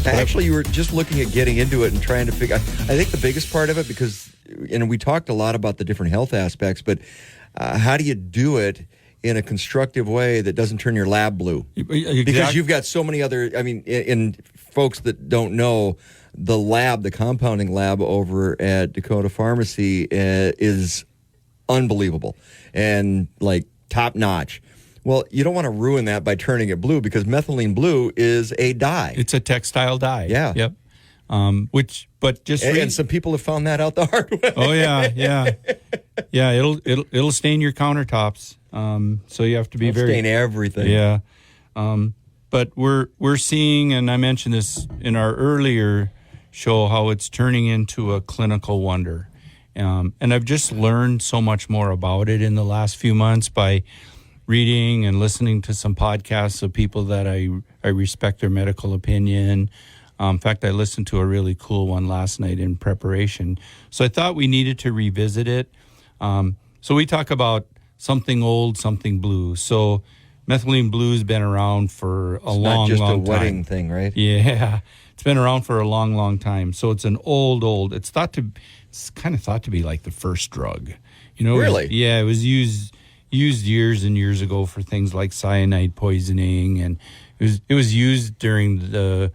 Actually, you were just looking at getting into it and trying to figure. I think the biggest part of it, because, and we talked a lot about the different health aspects, but how do you do it in a constructive way that doesn't turn your lab blue? Because you've got so many other, in folks that don't know, the compounding lab over at Dakota Pharmacy is unbelievable and like top notch. Well, you don't want to ruin that by turning it blue, because methylene blue is a dye. It's a textile dye. Yeah. Yep. And some people have found that out the hard way. Oh yeah. It'll stain your countertops. So you have to be stain everything. Yeah. But we're seeing, and I mentioned this in our earlier show, how it's turning into a clinical wonder. And I've just learned so much more about it in the last few months by reading and listening to some podcasts of people that I respect their medical opinion. In fact, I listened to a really cool one last night in preparation. So I thought we needed to revisit it. So we talk about something old, something blue. So methylene blue has been around for a long, long time. It's not just a wedding thing, right? Yeah. It's been around for a long, long time. So it's an old. It's kind of thought to be like the first drug. Really? It was used years and years ago for things like cyanide poisoning, and it was used during the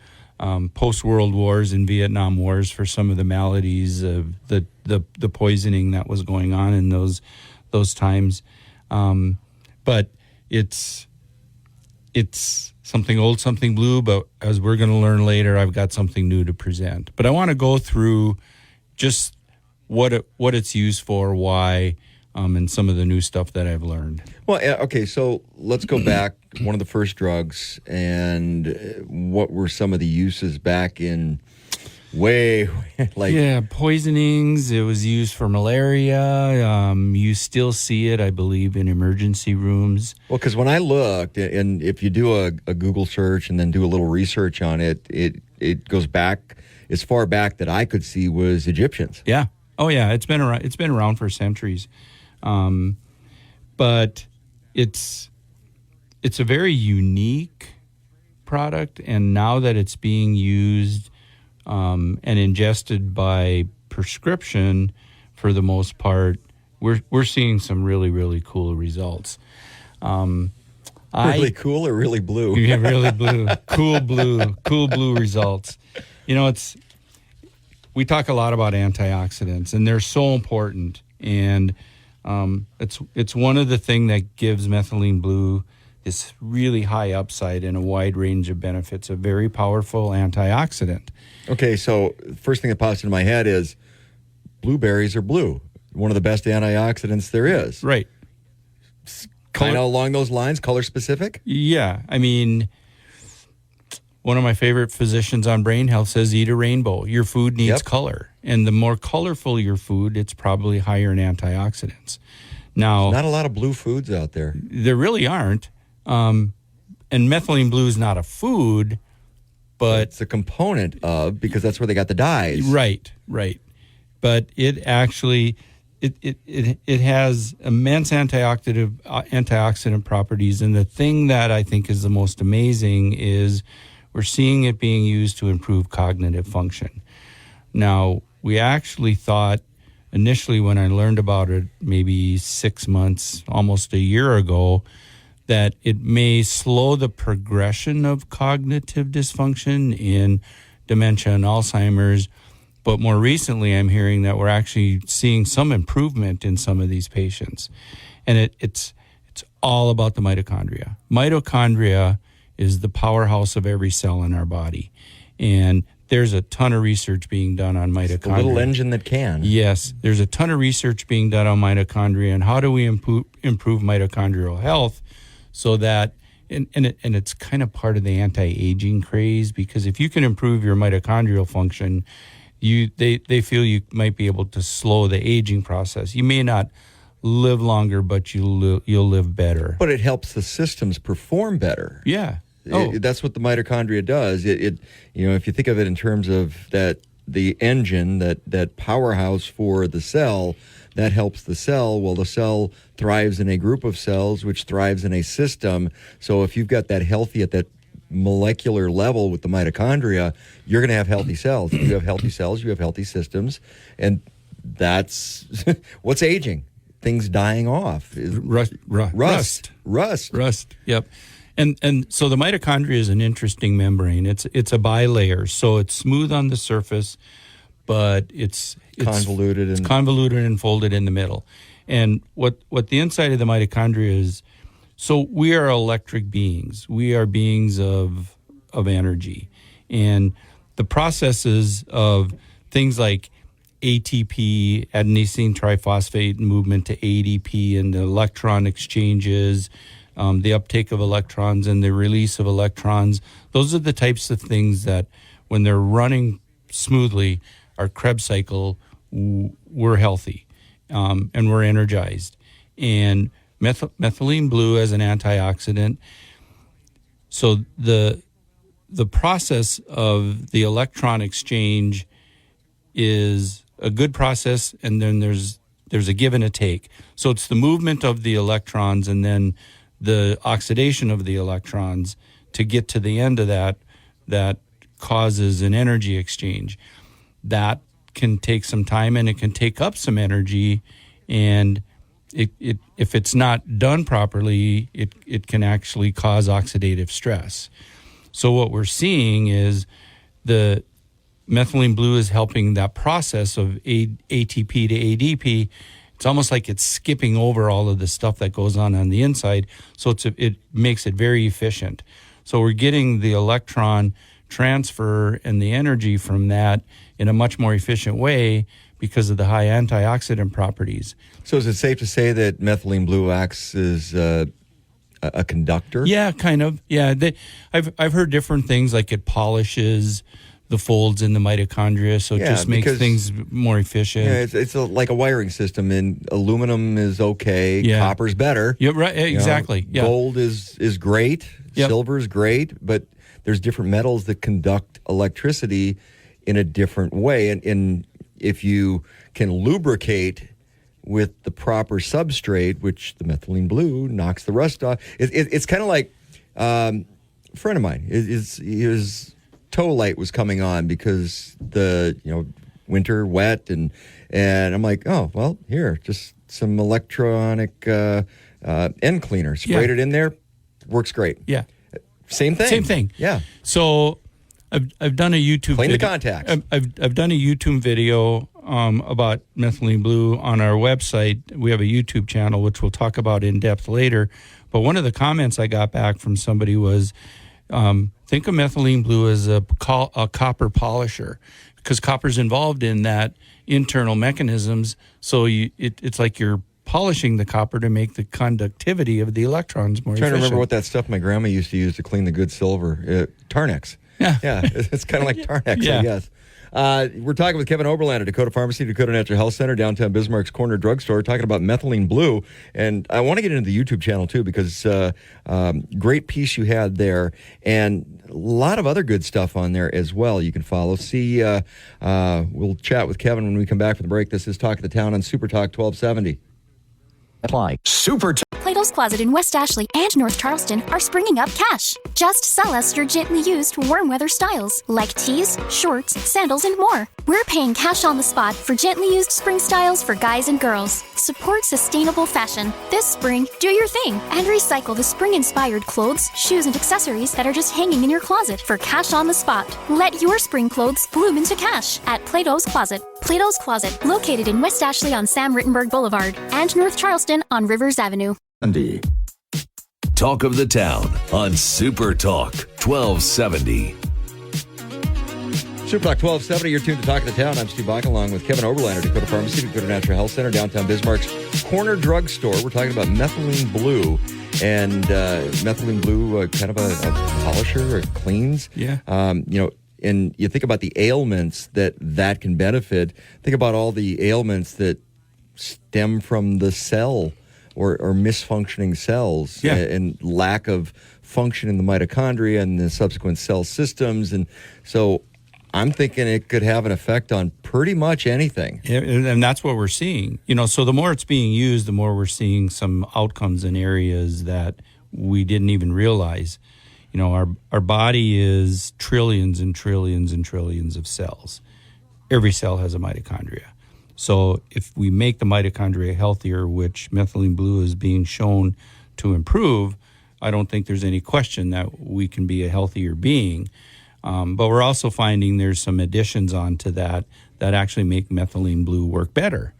post-World Wars and Vietnam Wars for some of the maladies of the poisoning that was going on in those times. But it's something old, something blue, but as we're going to learn later, I've got something new to present. But I want to go through just what it's used for, why, and some of the new stuff that I've learned. Well, okay, so let's go back. One of the first drugs, and what were some of the uses back in poisonings. It was used for malaria. You still see it, I believe, in emergency rooms. Well, because when I looked, and if you do a Google search and then do a little research on it, it goes back as far back that I could see was Egyptians. Yeah. Oh, yeah. It's been around. It's been around for centuries. But it's a very unique product, and now that it's being used and ingested by prescription for the most part, we're seeing some really, really cool results. Really cool or really blue? Yeah, really blue. Cool blue results. we talk a lot about antioxidants, and they're so important. And it's one of the things that gives methylene blue this really high upside and a wide range of benefits. A very powerful antioxidant. Okay, so first thing that pops into my head is blueberries are blue. One of the best antioxidants there is. Right. Kind of along those lines, color specific? Yeah. I mean, one of my favorite physicians on brain health says eat a rainbow. Your food needs color. And the more colorful your food, it's probably higher in antioxidants. Now, not a lot of blue foods out there. There really aren't. And methylene blue is not a food, but it's a component of, because that's where they got the dyes. Right. But it actually... It has immense antioxidant properties, and the thing that I think is the most amazing is we're seeing it being used to improve cognitive function. Now, we actually thought initially when I learned about it maybe 6 months, almost a year ago, that it may slow the progression of cognitive dysfunction in dementia and Alzheimer's. But more recently, I'm hearing that we're actually seeing some improvement in some of these patients. And it's all about the mitochondria. Mitochondria is the powerhouse of every cell in our body. And there's a ton of research being done on mitochondria. It's the little engine that can. Yes, there's a ton of research being done on mitochondria and how do we improve mitochondrial health so that, and it's kind of part of the anti-aging craze, because if you can improve your mitochondrial function, they feel you might be able to slow the aging process. You may not live longer, but you'll live better. But it helps the systems perform better. Yeah. That's what the mitochondria does. It if you think of it in terms of the engine, that powerhouse for the cell, that helps the cell. Well, the cell thrives in a group of cells, which thrives in a system. So if you've got that healthy at that molecular level with the mitochondria, you're going to have healthy cells. If you have healthy cells, you have healthy systems. And that's what's aging. Things dying off. Rust. Yep. And so the mitochondria is an interesting membrane. It's a bilayer, so it's smooth on the surface, but it's convoluted and folded in the middle. And what the inside of the mitochondria is, so we are electric beings. We are beings of energy. And the processes of things like ATP, adenosine triphosphate movement to ADP, and the electron exchanges, the uptake of electrons and the release of electrons, those are the types of things that when they're running smoothly, our Krebs cycle, we're healthy and we're energized. And methylene blue as an antioxidant. So the process of the electron exchange is a good process, and then there's a give and a take. So it's the movement of the electrons and then the oxidation of the electrons to get to the end of that causes an energy exchange. That can take some time and it can take up some energy, and if it's not done properly, it can actually cause oxidative stress. So what we're seeing is the methylene blue is helping that process of ATP to ADP. It's almost like it's skipping over all of the stuff that goes on the inside, so it makes it very efficient. So we're getting the electron transfer and the energy from that in a much more efficient way because of the high antioxidant properties. So is it safe to say that methylene blue acts as a conductor? Yeah, kind of. Yeah, I've heard different things, like it polishes the folds in the mitochondria, so it just makes things more efficient. Yeah, it's like a wiring system, and aluminum is okay, copper's better. Yeah, right, exactly. Gold is great, silver is great, but there's different metals that conduct electricity in a different way, and if you can lubricate with the proper substrate, which the methylene blue knocks the rust off. It's kind of like a friend of mine. His toe light was coming on because the winter wet, and I'm like, oh well, here, just some electronic end cleaner. Sprayed it in there, works great. Yeah, same thing. Same thing. Yeah. So I've done a YouTube Clean the video. contacts. I've done a YouTube video about methylene blue on our website. We have a YouTube channel, which we'll talk about in depth later. But one of the comments I got back from somebody was, think of methylene blue as a copper polisher, because copper's involved in that internal mechanisms. So it's like you're polishing the copper to make the conductivity of the electrons more efficient. I'm trying to remember what that stuff my grandma used to use to clean the good silver. Tarnex. Yeah. Yeah, it's kind of like Tarnex, Yeah. I guess. We're talking with Kevin Oberlander, Dakota Pharmacy, Dakota Natural Health Center, downtown Bismarck's Corner Drugstore, talking about methylene blue. And I want to get into the YouTube channel, too, because great piece you had there. And a lot of other good stuff on there as well you can follow. We'll chat with Kevin when we come back from the break. This is Talk of the Town on Super Talk 1270. Apply. Super Plato's Closet in West Ashley and North Charleston are springing up cash. Just sell us your gently used warm weather styles like tees, shorts, sandals, and more. We're paying cash on the spot for gently used spring styles for guys and girls. Support sustainable fashion. This spring, do your thing and recycle the spring-inspired clothes, shoes, and accessories that are just hanging in your closet for cash on the spot. Let your spring clothes bloom into cash at Plato's Closet. Plato's Closet, located in West Ashley on Sam Rittenberg Boulevard and North Charleston on Rivers Avenue. Talk of the Town on Super Talk 1270. Super Talk 1270, you're tuned to Talk of the Town. I'm Steve Bach, along with Kevin Oberlander, Dakota Pharmacy, Dakota Natural Health Center, downtown Bismarck's Corner Drugstore. We're talking about methylene blue, and methylene blue, kind of a polisher or cleans. Yeah. And you think about the ailments that can benefit. Think about all the ailments that stem from the cell or misfunctioning cells, and lack of function in the mitochondria and the subsequent cell systems. And so I'm thinking it could have an effect on pretty much anything. And that's what we're seeing. So the more it's being used, the more we're seeing some outcomes in areas that we didn't even realize. Our body is trillions and trillions and trillions of cells. Every cell has a mitochondria. So if we make the mitochondria healthier, which methylene blue is being shown to improve, I don't think there's any question that we can be a healthier being. But we're also finding there's some additions onto that actually make methylene blue work better.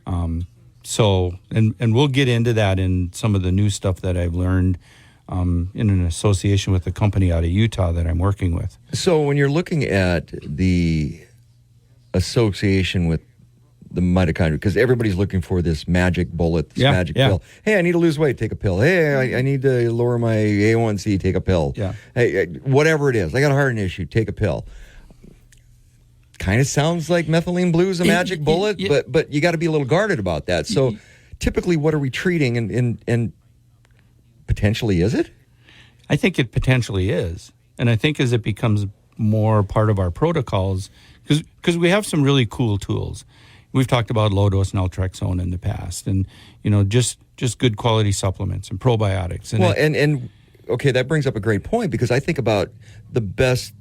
And we'll get into that in some of the new stuff that I've learned in an association with a company out of Utah that I'm working with. So when you're looking at the association with the mitochondria, because everybody's looking for this magic bullet, this magic pill. Hey, I need to lose weight, take a pill. Hey, I need to lower my A1C, take a pill. Yeah. Hey, whatever it is, I got a heart issue, take a pill. Kind of sounds like methylene blue is a magic bullet, but you got to be a little guarded about that. So typically, what are we treating, and potentially is it? I think it potentially is. And I think as it becomes more part of our protocols, because we have some really cool tools. We've talked about low-dose naltrexone in the past, and just good quality supplements and probiotics. And okay, that brings up a great point, because I think about the best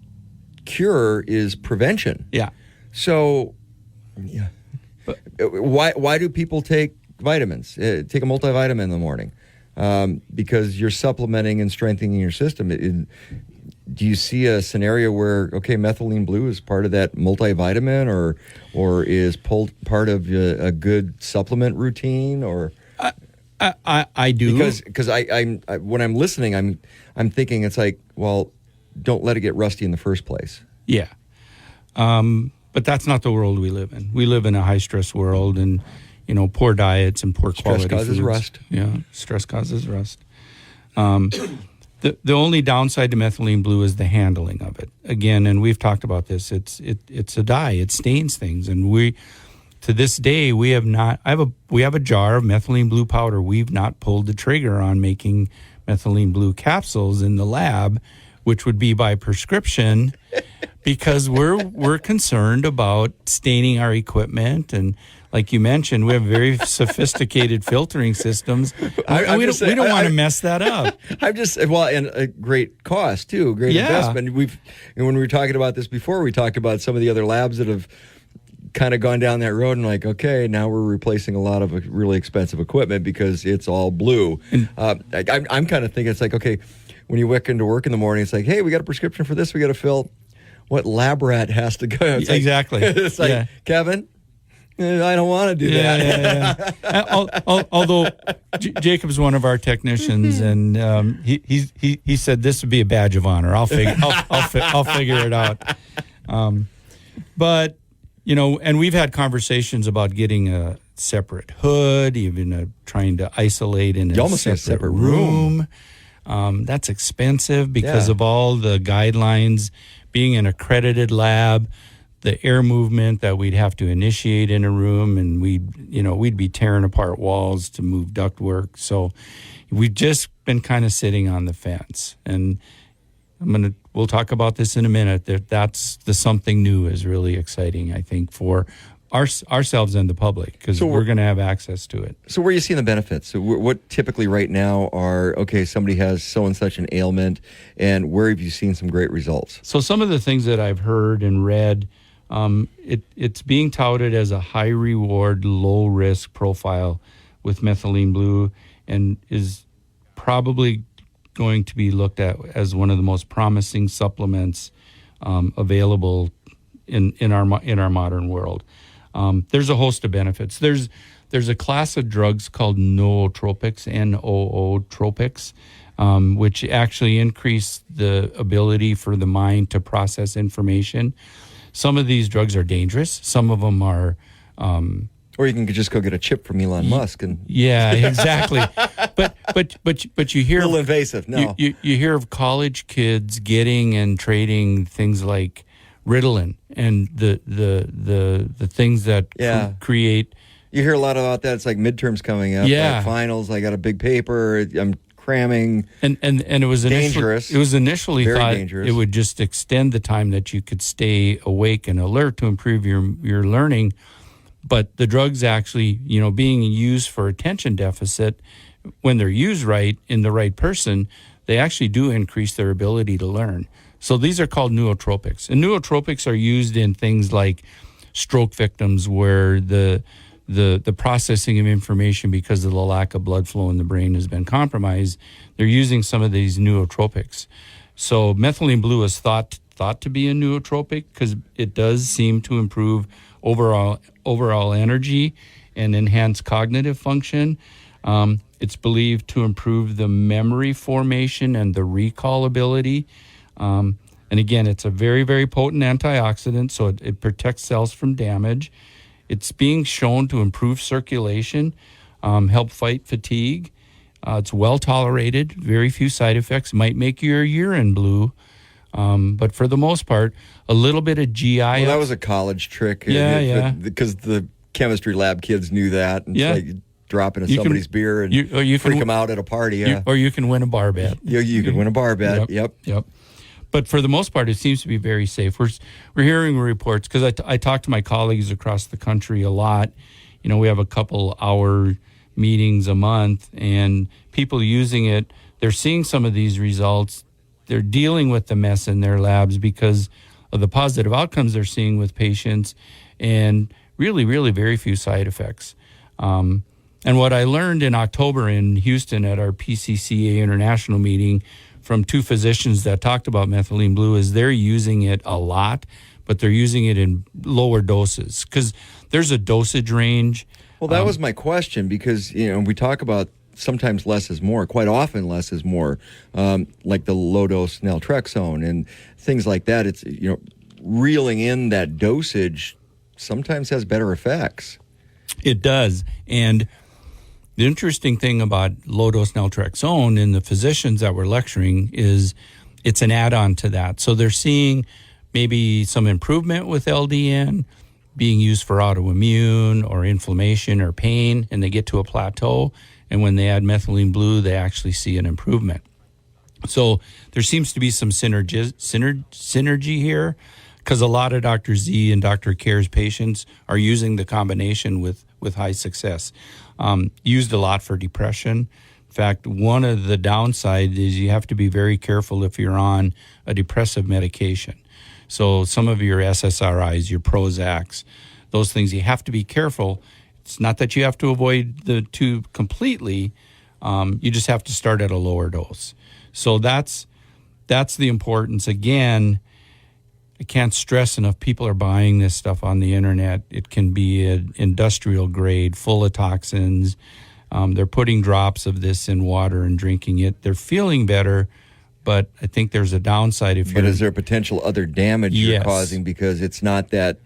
cure is prevention. Yeah. So, why do people take vitamins? Take a multivitamin in the morning, because you're supplementing and strengthening your system. Do you see a scenario where, methylene blue is part of that multivitamin, or is part of a good supplement routine, or? I do, because I'm when I'm listening, I'm thinking it's like, well, don't let it get rusty in the first place. Yeah, but that's not the world we live in. We live in a high stress world, and poor diets and poor quality stress causes foods. Rust. Yeah, stress causes rust. The only downside to methylene blue is the handling of it. Again, and we've talked about this. It's a dye. It stains things, and to this day we have not. We have a jar of methylene blue powder. We've not pulled the trigger on making methylene blue capsules in the lab, which would be by prescription, because we're concerned about staining our equipment. And like you mentioned, we have very sophisticated filtering systems. We don't want to mess that up. And a great cost too, great investment. And when we were talking about this before, we talked about some of the other labs that have kind of gone down that road, and like, okay, now we're replacing a lot of really expensive equipment because it's all blue. I'm kind of thinking it's like, okay, when you walk into work in the morning, it's like, hey, we got a prescription for this, we got to fill. what lab rat has to go. It's like- Exactly. it's like, Yeah. Kevin, I don't want to do that. Although Jacob's one of our technicians, and he said this would be a badge of honor. I'll figure it out. But and we've had conversations about getting a separate hood, even trying to isolate in You almost need a separate room. That's expensive because of all the guidelines. Being an accredited lab, the air movement that we'd have to initiate in a room, and we'd be tearing apart walls to move ductwork. So we've just been kind of sitting on the fence. And we'll talk about this in a minute. That's the something new is really exciting, I think, for ourselves and the public, because we're going to have access to it. So where are you seeing the benefits? So what typically right now are, okay, somebody has so and such an ailment, and where have you seen some great results? So some of the things that I've heard and read, it's being touted as a high reward, low risk profile with methylene blue, and is probably going to be looked at as one of the most promising supplements available in our modern world. There's a host of benefits. There's a class of drugs called nootropics, nootropics, which actually increase the ability for the mind to process information. Some of these drugs are dangerous. Some of them are... or you can just go get a chip from Elon Musk. And yeah, exactly. But you hear... A little invasive, no. You hear of college kids getting and trading things like Ritalin and the things that create... You hear a lot about that. It's like midterms coming up. Yeah. Like finals, I got a big paper, I'm cramming. And it was dangerous. It was initially Very thought dangerous. it would just extend the time that you could stay awake and alert to improve your learning. But the drugs actually, being used for attention deficit, when they're used right in the right person, they actually do increase their ability to learn. So these are called nootropics. And nootropics are used in things like stroke victims where the processing of information because of the lack of blood flow in the brain has been compromised. They're using some of these nootropics. So methylene blue is thought to be a nootropic because it does seem to improve overall energy and enhance cognitive function. It's believed to improve the memory formation and the recall ability. And again, it's a very, very potent antioxidant, so it protects cells from damage. It's being shown to improve circulation, help fight fatigue. It's well tolerated, very few side effects. Might make your urine blue, but for the most part, a little bit of GI. Well, that was a college trick. Yeah. Because the chemistry lab kids knew that. And it's like dropping in somebody's beer and freak them out at a party. Yeah. Or you can win a bar bet. You could win a bar bet. Yep. But for the most part, it seems to be very safe. We're hearing reports, because I talk to my colleagues across the country a lot. We have a couple hour meetings a month, and people using it, they're seeing some of these results. They're dealing with the mess in their labs because of the positive outcomes they're seeing with patients, and really, really very few side effects. And what I learned in October in Houston at our PCCA international meeting from two physicians that talked about methylene blue is they're using it a lot, but they're using it in lower doses because there's a dosage range. Well, that was my question, because we talk about sometimes less is more. Quite often less is more, like the low-dose naltrexone and things like that. It's, reeling in that dosage sometimes has better effects. It does. And the interesting thing about low-dose naltrexone in the physicians that we're lecturing is it's an add-on to that. So they're seeing maybe some improvement with LDN being used for autoimmune or inflammation or pain, and they get to a plateau. And when they add methylene blue, they actually see an improvement. So there seems to be some synergy here, because a lot of Dr. Z and Dr. Care's patients are using the combination with high success. Used a lot for depression. In fact, one of the downsides is you have to be very careful if you're on a depressive medication. So some of your SSRIs, your Prozacs, those things, you have to be careful. It's not that you have to avoid the two completely. You just have to start at a lower dose. So that's the importance. Again, I can't stress enough, people are buying this stuff on the internet. It can be an industrial grade, full of toxins. They're putting drops of this in water and drinking it. They're feeling better, but I think there's a downside. But is there potential other damage you're Yes. causing because it's not that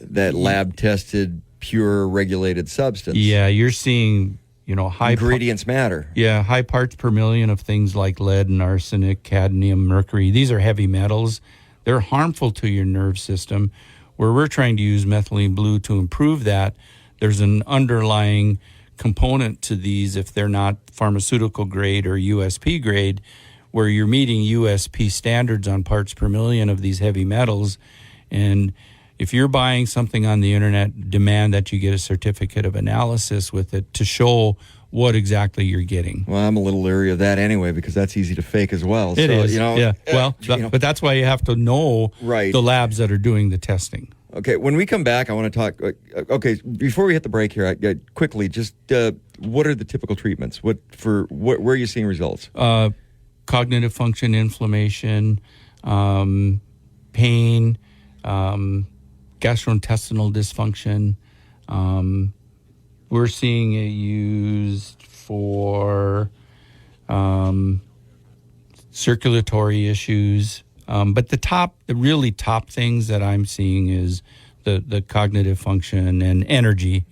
lab-tested, pure, regulated substance? Yeah, you're seeing, high Ingredients matter. Yeah, high parts per million of things like lead and arsenic, cadmium, mercury. These are heavy metals. They're harmful to your nerve system. Where we're trying to use methylene blue to improve that, there's an underlying component to these, if they're not pharmaceutical grade or USP grade, where you're meeting USP standards on parts per million of these heavy metals. And if you're buying something on the internet, demand that you get a certificate of analysis with it to show what exactly you're getting. Well, I'm a little leery of that anyway because that's easy to fake as well. It is. Yeah. Well, but that's why you have to know Right. the labs that are doing the testing. Okay, when we come back, I want to talk. Okay, before we hit the break here, quickly, just what are the typical treatments? Where are you seeing results? Cognitive function, inflammation, pain, gastrointestinal dysfunction. We're seeing it used for circulatory issues. But the really top things that I'm seeing is the cognitive function and energy,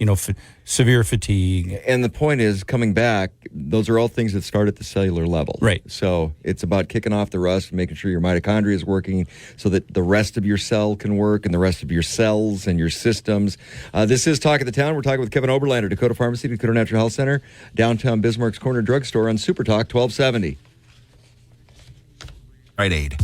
severe fatigue. And the point is, coming back, those are all things that start at the cellular level. Right. So it's about kicking off the rust, making sure your mitochondria is working so that the rest of your cell can work and the rest of your cells and your systems. This is Talk of the Town. We're talking with Kevin Oberlander, Dakota Pharmacy, Dakota Natural Health Center, downtown Bismarck's Corner Drugstore on Super Talk 1270. Rite Aid.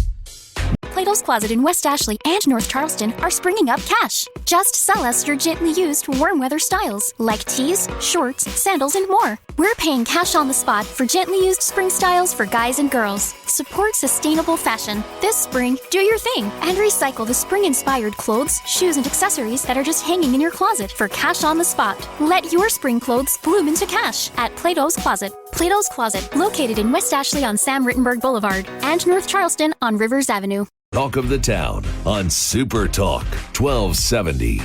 Plato's Closet in West Ashley and North Charleston are springing up cash. Just sell us your gently used warm weather styles like tees, shorts, sandals, and more. We're paying cash on the spot for gently used spring styles for guys and girls. Support sustainable fashion. This spring, do your thing and recycle the spring-inspired clothes, shoes, and accessories that are just hanging in your closet for cash on the spot. Let your spring clothes bloom into cash at Plato's Closet. Plato's Closet, located in West Ashley on Sam Rittenberg Boulevard and North Charleston on Rivers Avenue. Talk of the Town on Super Talk 1270.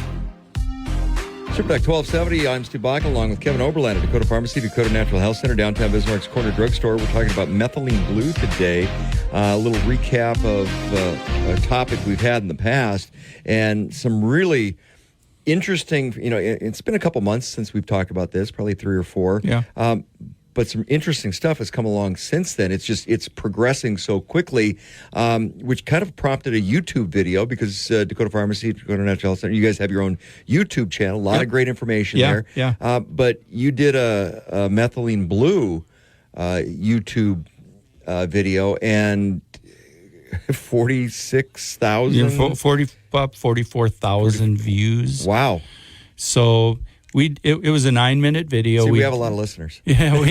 Super Talk 1270, I'm Stu Bach, along with Kevin Oberlander, Dakota Pharmacy, Dakota Natural Health Center, downtown Bismarck's Corner Drugstore. We're talking about methylene blue today. A little recap of a topic we've had in the past and some really interesting, it's been a couple months since we've talked about this, probably 3 or 4. Yeah. But some interesting stuff has come along since then. It's progressing so quickly, which kind of prompted a YouTube video because Dakota Pharmacy, Dakota Natural Health Center, you guys have your own YouTube channel. A lot of great information there. Yeah. But you did a methylene blue YouTube video and 46,000? 44,000 views. Wow. So it was a 9-minute video. See, we have a lot of listeners. Yeah,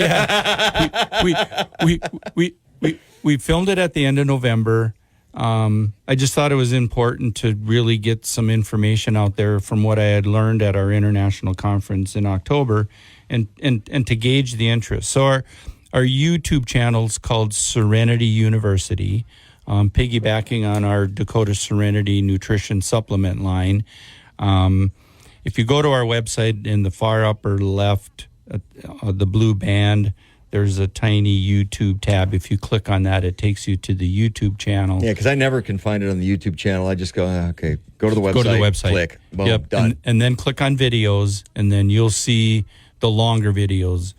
we filmed it at the end of November. I just thought it was important to really get some information out there from what I had learned at our international conference in October, and to gauge the interest. So our YouTube channel's called Serenity University, piggybacking on our Dakota Serenity nutrition supplement line. If you go to our website, in the far upper left, the blue band, there's a tiny YouTube tab. If you click on that, it takes you to the YouTube channel. Yeah, because I never can find it on the YouTube channel. I just go, okay, go to the website. Click, boom, done. And then click on videos, and then you'll see the longer videos.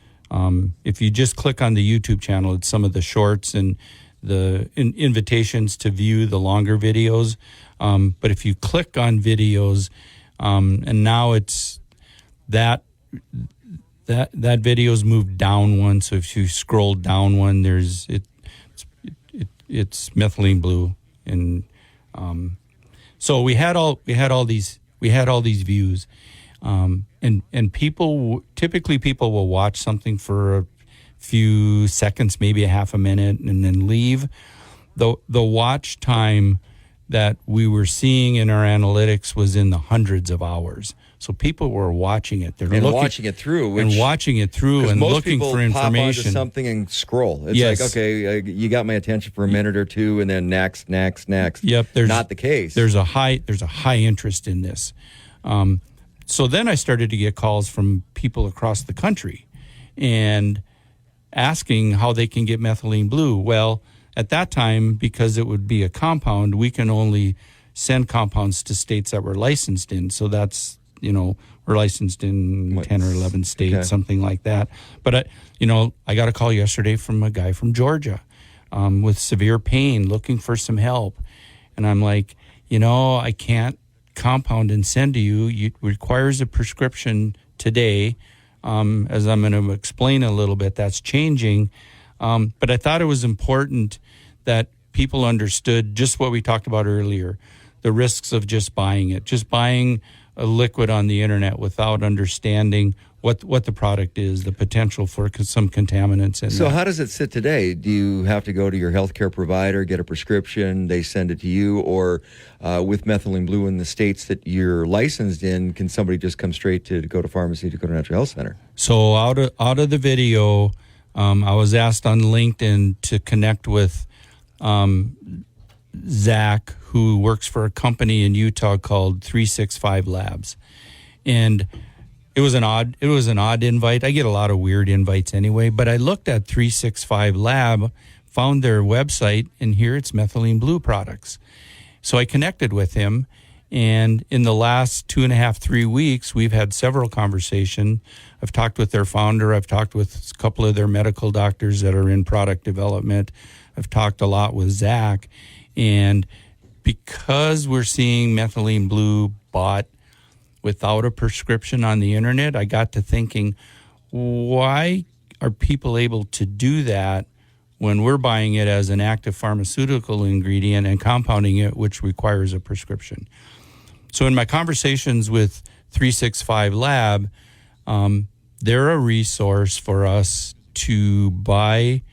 If you just click on the YouTube channel, it's some of the shorts and the invitations to view the longer videos. But if you click on videos, and now it's that video's moved down one. So if you scroll down one, it's methylene blue, and so we had all these views, and people will watch something for a few seconds, maybe a half a minute, and then leave. The watch time that we were seeing in our analytics was in the hundreds of hours. So people were watching it. They're watching it through, and looking for information. Pop onto something and scroll. It's like, okay, you got my attention for a minute or two, and then next. Yep, not the case. There's a high interest in this. So then I started to get calls from people across the country, and asking how they can get methylene blue. Well, at that time, because it would be a compound, we can only send compounds to states that we're licensed in. So that's, we're licensed in 10 or 11 states, something like that. But, I got a call yesterday from a guy from Georgia with severe pain, looking for some help. And I'm like, I can't compound and send to you. It requires a prescription today. As I'm going to explain a little bit, that's changing. But I thought it was important that people understood just what we talked about earlier, the risks of just buying it, just buying a liquid on the internet without understanding what the product is, the potential for some contaminants in So that. how does it sit today? Do you have to go to your healthcare provider, get a prescription, they send it to you, or with methylene blue in the states that you're licensed in, can somebody just come straight to go to pharmacy, to go to Natural Health Center? So out of the video, I was asked on LinkedIn to connect with Zach, who works for a company in Utah called 365 Labs, and it was an odd invite. I get a lot of weird invites anyway, but I looked at 365 Lab, found their website, and here it's methylene blue products. So I connected with him, and in the last 2.5, 3 weeks, we've had several conversations. I've talked with their founder. I've talked with a couple of their medical doctors that are in product development. I've talked a lot with Zach, and because we're seeing methylene blue bought without a prescription on the internet, I got to thinking, why are people able to do that when we're buying it as an active pharmaceutical ingredient and compounding it, which requires a prescription? So in my conversations with 365 Lab, they're a resource for us to buy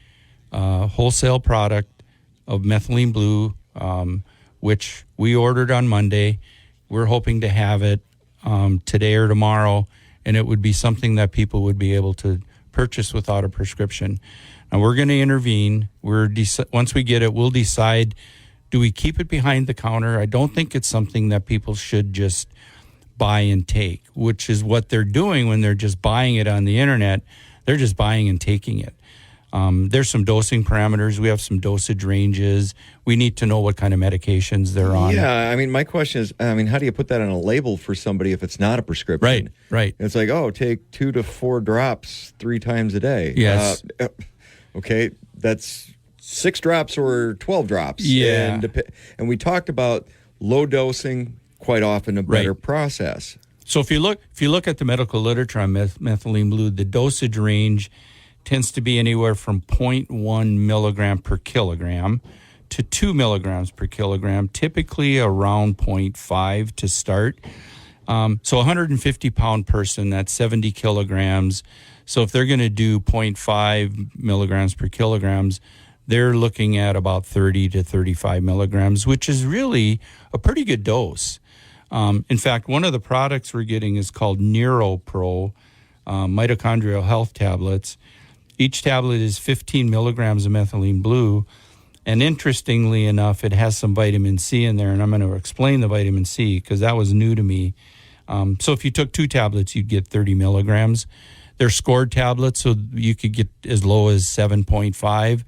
a wholesale product of methylene blue, which we ordered on Monday. We're hoping to have it today or tomorrow, and it would be something that people would be able to purchase without a prescription. Now, we're going to intervene. Once we get it, we'll decide, do we keep it behind the counter? I don't think it's something that people should just buy and take, which is what they're doing when they're just buying it on the internet. They're just buying and taking it. There's some dosing parameters. We have some dosage ranges. We need to know what kind of medications they're on. Yeah, I mean, my question is, how do you put that on a label for somebody if it's not a prescription? Right. It's like, take 2 to 4 drops 3 times a day. Yes. Okay, that's 6 drops or 12 drops. Yeah. And we talked about low dosing, quite often a better process. So if you look at the medical literature on methylene blue, the dosage range tends to be anywhere from 0.1 milligram per kilogram to 2 milligrams per kilogram, typically around 0.5 to start. So a 150-pound person, that's 70 kilograms. So if they're going to do 0.5 milligrams per kilograms, they're looking at about 30 to 35 milligrams, which is really a pretty good dose. In fact, one of the products we're getting is called NeuroPro, mitochondrial health tablets. Each tablet is 15 milligrams of methylene blue. And interestingly enough, it has some vitamin C in there. And I'm going to explain the vitamin C because that was new to me. So if you took 2 tablets, you'd get 30 milligrams. They're scored tablets, so you could get as low as 7.5.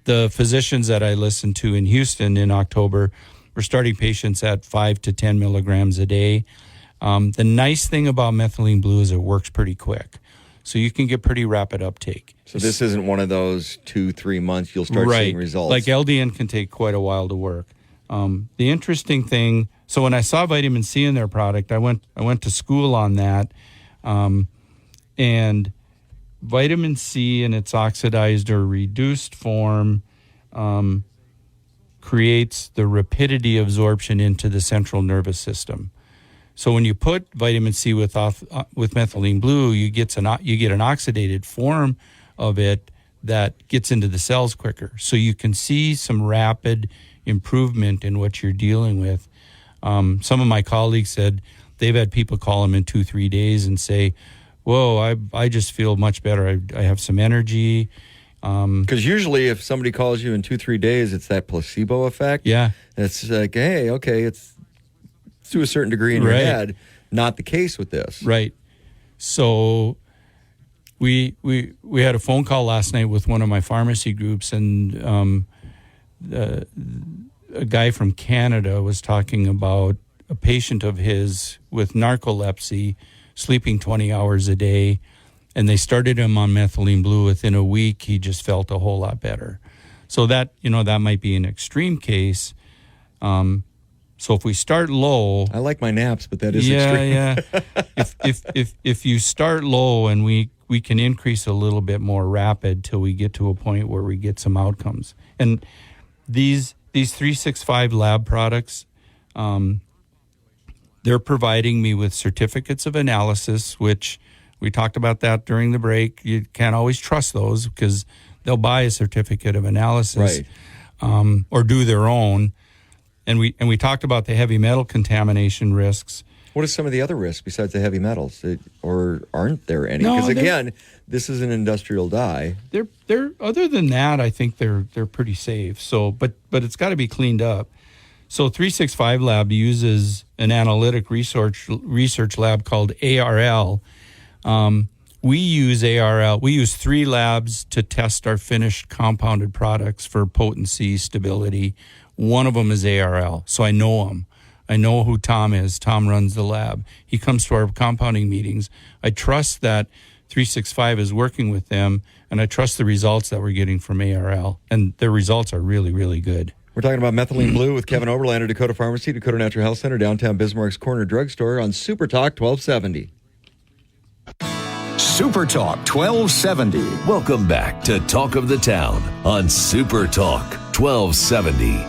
The physicians that I listened to in Houston in October were starting patients at 5 to 10 milligrams a day. The nice thing about methylene blue is it works pretty quick. So you can get pretty rapid uptake. So this isn't one of those 2-3 months you'll start seeing results. Like LDN can take quite a while to work. The interesting thing, so when I saw vitamin C in their product, I went to school on that, and vitamin C in its oxidized or reduced form creates the rapidity absorption into the central nervous system. So when you put vitamin C with methylene blue, you get an oxidated form of it that gets into the cells quicker. So you can see some rapid improvement in what you're dealing with. Some of my colleagues said they've had people call them in 2-3 days and say, whoa, I just feel much better. I have some energy. Because usually if somebody calls you in 2-3 days, it's that placebo effect. Yeah. It's like, hey, okay, it's to a certain degree in your head. Not the case with this. Right. So we had a phone call last night with one of my pharmacy groups, and a guy from Canada was talking about a patient of his with narcolepsy, sleeping 20 hours a day, and they started him on methylene blue. Within a week, he just felt a whole lot better. So that, that might be an extreme case. So if we start low, I like my naps, but that is extreme. Yeah. If you start low and we can increase a little bit more rapid till we get to a point where we get some outcomes. And these 365 lab products, they're providing me with certificates of analysis, which we talked about that during the break. You can't always trust those because they'll buy a certificate of analysis, or do their own. And we talked about the heavy metal contamination risks. What are some of the other risks besides the heavy metals, or aren't there any? Because again, this is an industrial dye. They're other than that, I think they're pretty safe. So, but it's got to be cleaned up. So 365 Lab uses an analytic research lab called ARL. We use ARL. We use 3 labs to test our finished compounded products for potency, stability. One of them is ARL, so I know them. I know who Tom is. Tom runs the lab. He comes to our compounding meetings. I trust that 365 is working with them, and I trust the results that we're getting from ARL, and their results are really, really good. We're talking about methylene blue with Kevin Oberlander, Dakota Pharmacy, Dakota Natural Health Center, downtown Bismarck's Corner Drugstore on Super Talk 1270. Super Talk 1270. Welcome back to Talk of the Town on Super Talk 1270.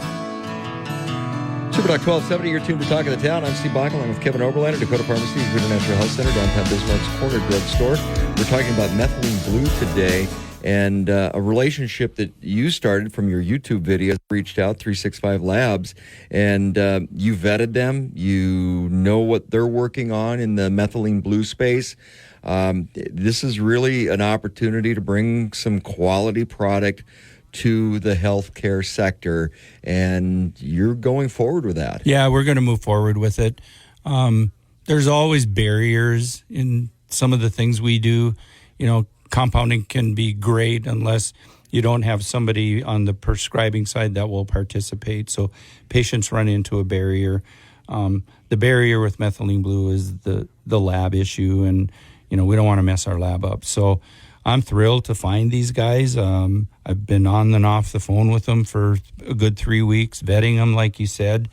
Super Talk 1270, you're tuned to Talk of the Town. I'm Steve Bach, along with Kevin Oberlander, Dakota Pharmacy, Dakota Natural Health Center, downtown Bismarck's Corner Drugstore. We're talking about methylene blue today, and a relationship that you started from your YouTube video, reached out, 365 Labs, and you vetted them. You know what they're working on in the methylene blue space. This is really an opportunity to bring some quality product to the healthcare sector, and you're going forward with that. Yeah, we're going to move forward with it. There's always barriers in some of the things we do. Compounding can be great unless you don't have somebody on the prescribing side that will participate. So patients run into a barrier. The barrier with methylene blue is the lab issue, and we don't want to mess our lab up. So I'm thrilled to find these guys. I've been on and off the phone with them for a good 3 weeks, vetting them, like you said.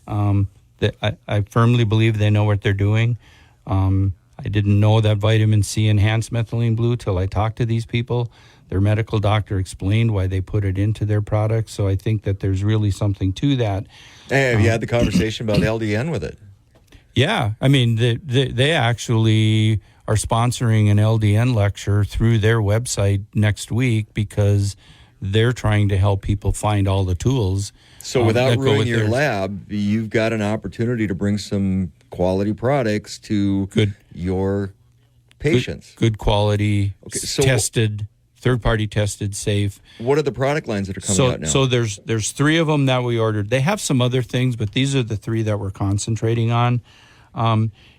I firmly believe they know what they're doing. I didn't know that vitamin C enhanced methylene blue till I talked to these people. Their medical doctor explained why they put it into their products. So I think that there's really something to that. Hey, have you had the conversation about LDN with it? Yeah. I mean, they actually are sponsoring an LDN lecture through their website next week because they're trying to help people find all the tools. So without ruining your lab, you've got an opportunity to bring some quality products to your patients. Good quality, tested, third-party tested, safe. What are the product lines that are coming out now? So there's 3 of them that we ordered. They have some other things, but these are the 3 that we're concentrating on.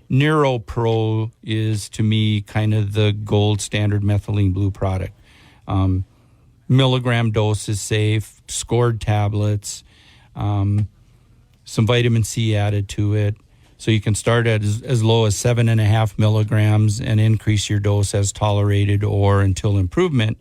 Neuro Pro is, to me, kind of the gold standard methylene blue product. Milligram dose is safe, scored tablets, some vitamin C added to it. So you can start at as low as 7.5 milligrams and increase your dose as tolerated or until improvement.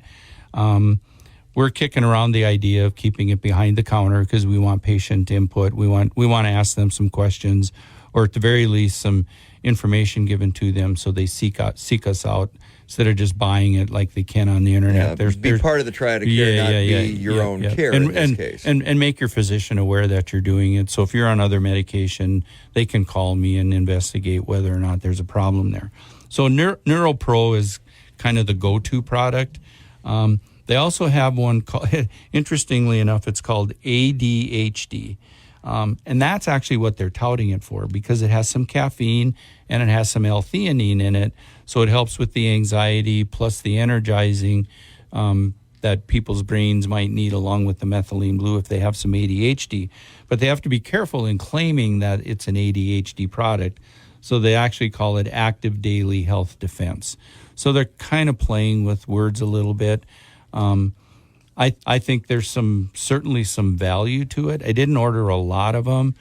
We're kicking around the idea of keeping it behind the counter because we want patient input. We want to ask them some questions, or at the very least some information given to them so they seek us out instead of just buying it like they can on the internet. Be part of the triad of care, not be your own care in this case. And make your physician aware that you're doing it. So if you're on other medication, they can call me and investigate whether or not there's a problem there. So Neuro Pro is kind of the go-to product. They also have one called, interestingly enough, it's called ADHD. And that's actually what they're touting it for, because it has some caffeine and it has some L-theanine in it. So it helps with the anxiety plus the energizing that people's brains might need, along with the methylene blue if they have some ADHD. But they have to be careful in claiming that it's an ADHD product. So they actually call it Active Daily Health Defense. So they're kind of playing with words a little bit. I think there's certainly some value to it. I didn't order a lot of them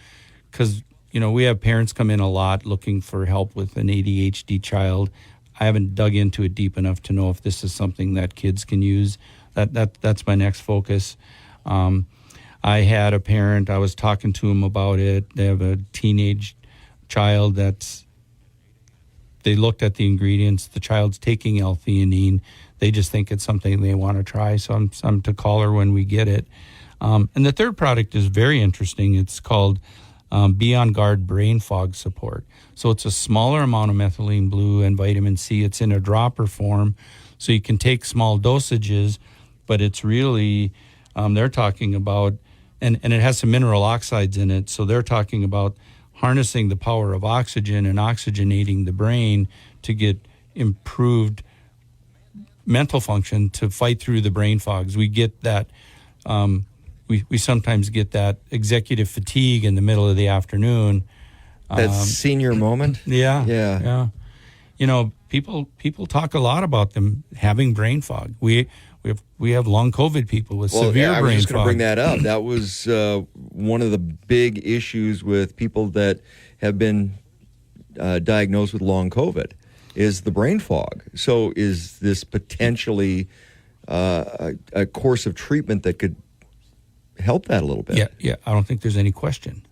because, we have parents come in a lot looking for help with an ADHD child. I haven't dug into it deep enough to know if this is something that kids can use. That's my next focus. I had a parent, I was talking to him about it. They have a teenage child they looked at the ingredients. The child's taking L-theanine. They just think it's something they want to try. So I'm to call her when we get it. And the third product is very interesting. It's called Be On Guard Brain Fog Support. So it's a smaller amount of methylene blue and vitamin C. It's in a dropper form, so you can take small dosages, but it's really, they're talking about, and it has some mineral oxides in it, so they're talking about harnessing the power of oxygen and oxygenating the brain to get improved mental function to fight through the brain fogs. We get that, we sometimes get that executive fatigue in the middle of the afternoon. That senior moment? Yeah. People talk a lot about them having brain fog. We have long COVID people with severe brain fog. I was just going to bring that up. That was one of the big issues with people that have been diagnosed with long COVID is the brain fog. So is this potentially a course of treatment that could help that a little bit? Yeah. I don't think there's any question.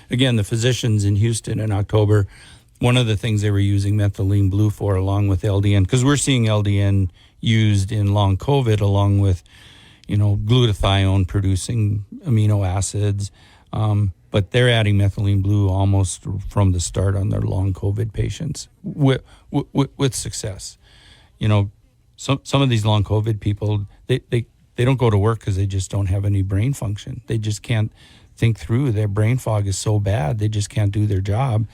Again, the physicians in Houston in October, one of the things they were using methylene blue for, along with LDN, because we're seeing LDN used in long COVID along with, glutathione producing amino acids. But they're adding methylene blue almost from the start on their long COVID patients with success. Some of these long COVID people, they don't go to work because they just don't have any brain function. They just can't think through. Their brain fog is so bad, they just can't do their job.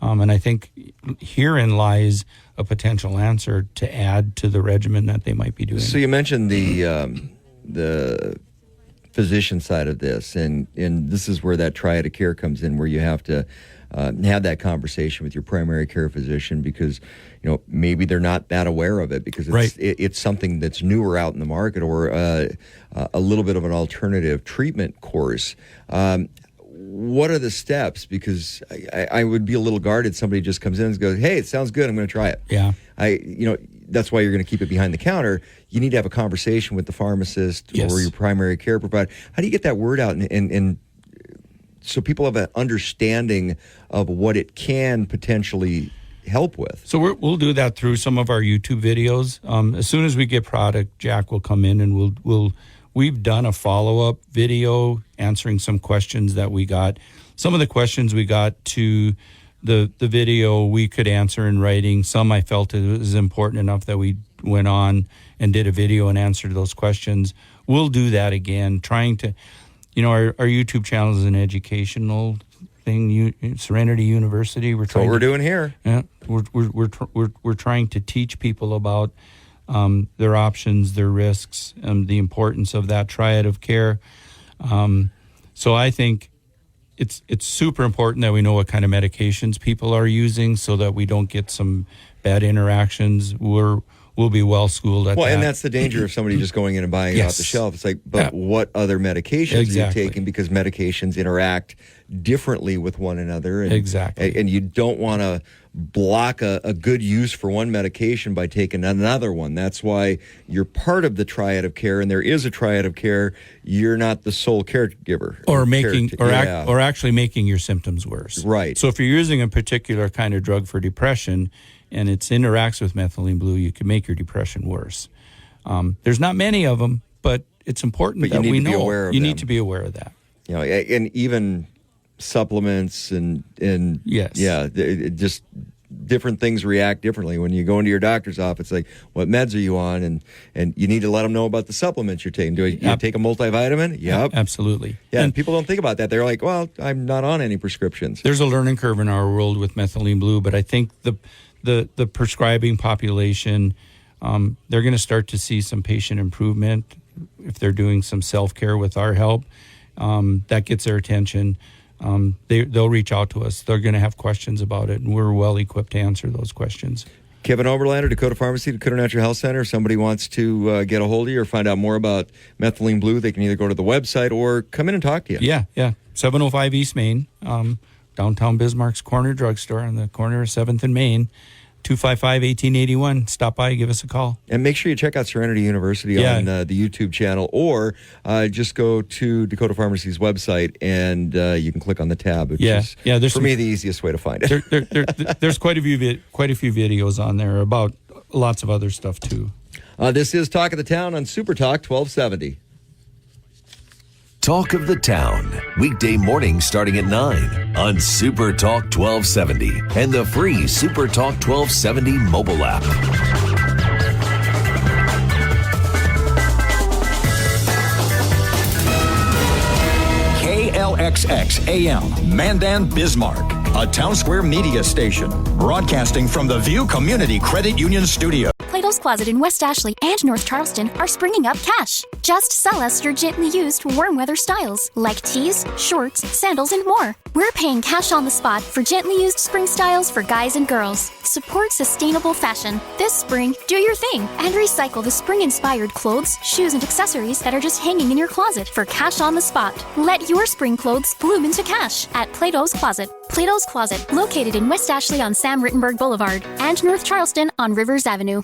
And I think herein lies a potential answer to add to the regimen that they might be doing. So you mentioned the physician side of this, and this is where that triad of care comes in, where you have to have that conversation with your primary care physician because maybe they're not that aware of it because it's something that's newer out in the market or a little bit of an alternative treatment course. What are the steps? Because I would be a little guarded. Somebody just comes in and goes, "Hey, it sounds good. I'm going to try it." Yeah. That's why you're going to keep it behind the counter. You need to have a conversation with the pharmacist or your primary care provider. How do you get that word out and so people have an understanding of what it can potentially help with? So we'll do that through some of our YouTube videos. As soon as we get product, Jack will come in and we've done a follow-up video answering some questions that we got. Some of the questions we got to the video we could answer in writing. Some I felt it was important enough that we went on and did a video and answered those questions. We'll do that again, trying to, our YouTube channel is an educational thing. Serenity University. That's what we're doing here. Yeah, we're trying to teach people about their options, their risks, the importance of that triad of care. So I think it's super important that we know what kind of medications people are using so that we don't get some bad interactions. We'll be well schooled at that. Well, and that's the danger of somebody just going in and buying it off the shelf. It's like, but what other medications are you taking? Because medications interact differently with one another. And, and you don't want to block a good use for one medication by taking another one. That's why you're part of the triad of care, and there is a triad of care. You're not the sole caregiver. Or actually making your symptoms worse. Right. So if you're using a particular kind of drug for depression and it interacts with methylene blue, you can make your depression worse. There's not many of them, but it's important that we know. You need to be aware of that. And even supplements and just different things react differently. When you go into your doctor's office, like, what meds are you on? And you need to let them know about the supplements you're taking. Do you take a multivitamin? Yep. Absolutely. Yeah, and people don't think about that. They're like, well, I'm not on any prescriptions. There's a learning curve in our world with methylene blue, but I think the prescribing population, they're going to start to see some patient improvement if they're doing some self-care with our help. That gets their attention. They'll reach out to us. They're going to have questions about it, and we're well equipped to answer those questions. Kevin Oberlander, Dakota Pharmacy, Dakota Natural Health Center. If somebody wants to get a hold of you or find out more about methylene blue, they can either go to the website or come in and talk to you. Yeah. 705 East Main, downtown Bismarck's corner drugstore on the corner of 7th and Main. 255-1881. Stop by, give us a call. And make sure you check out Serenity University on the YouTube channel, or just go to Dakota Pharmacy's website and you can click on the tab, which is, for me, the easiest way to find it. There's quite a few videos on there about lots of other stuff, too. This is Talk of the Town on Super Talk 1270. Talk of the Town, weekday morning starting at 9 on Super Talk 1270 and the free Super Talk 1270 mobile app. KLXX AM, Mandan, Bismarck, a Town Square media station, broadcasting from the View Community Credit Union Studio. Plato's Closet in West Ashley and North Charleston are springing up cash. Just sell us your gently used warm weather styles like tees, shorts, sandals, and more. We're paying cash on the spot for gently used spring styles for guys and girls. Support sustainable fashion. This spring, do your thing and recycle the spring-inspired clothes, shoes, and accessories that are just hanging in your closet for cash on the spot. Let your spring clothes bloom into cash at Plato's Closet. Plato's Closet, located in West Ashley on Sam Rittenberg Boulevard and North Charleston on Rivers Avenue.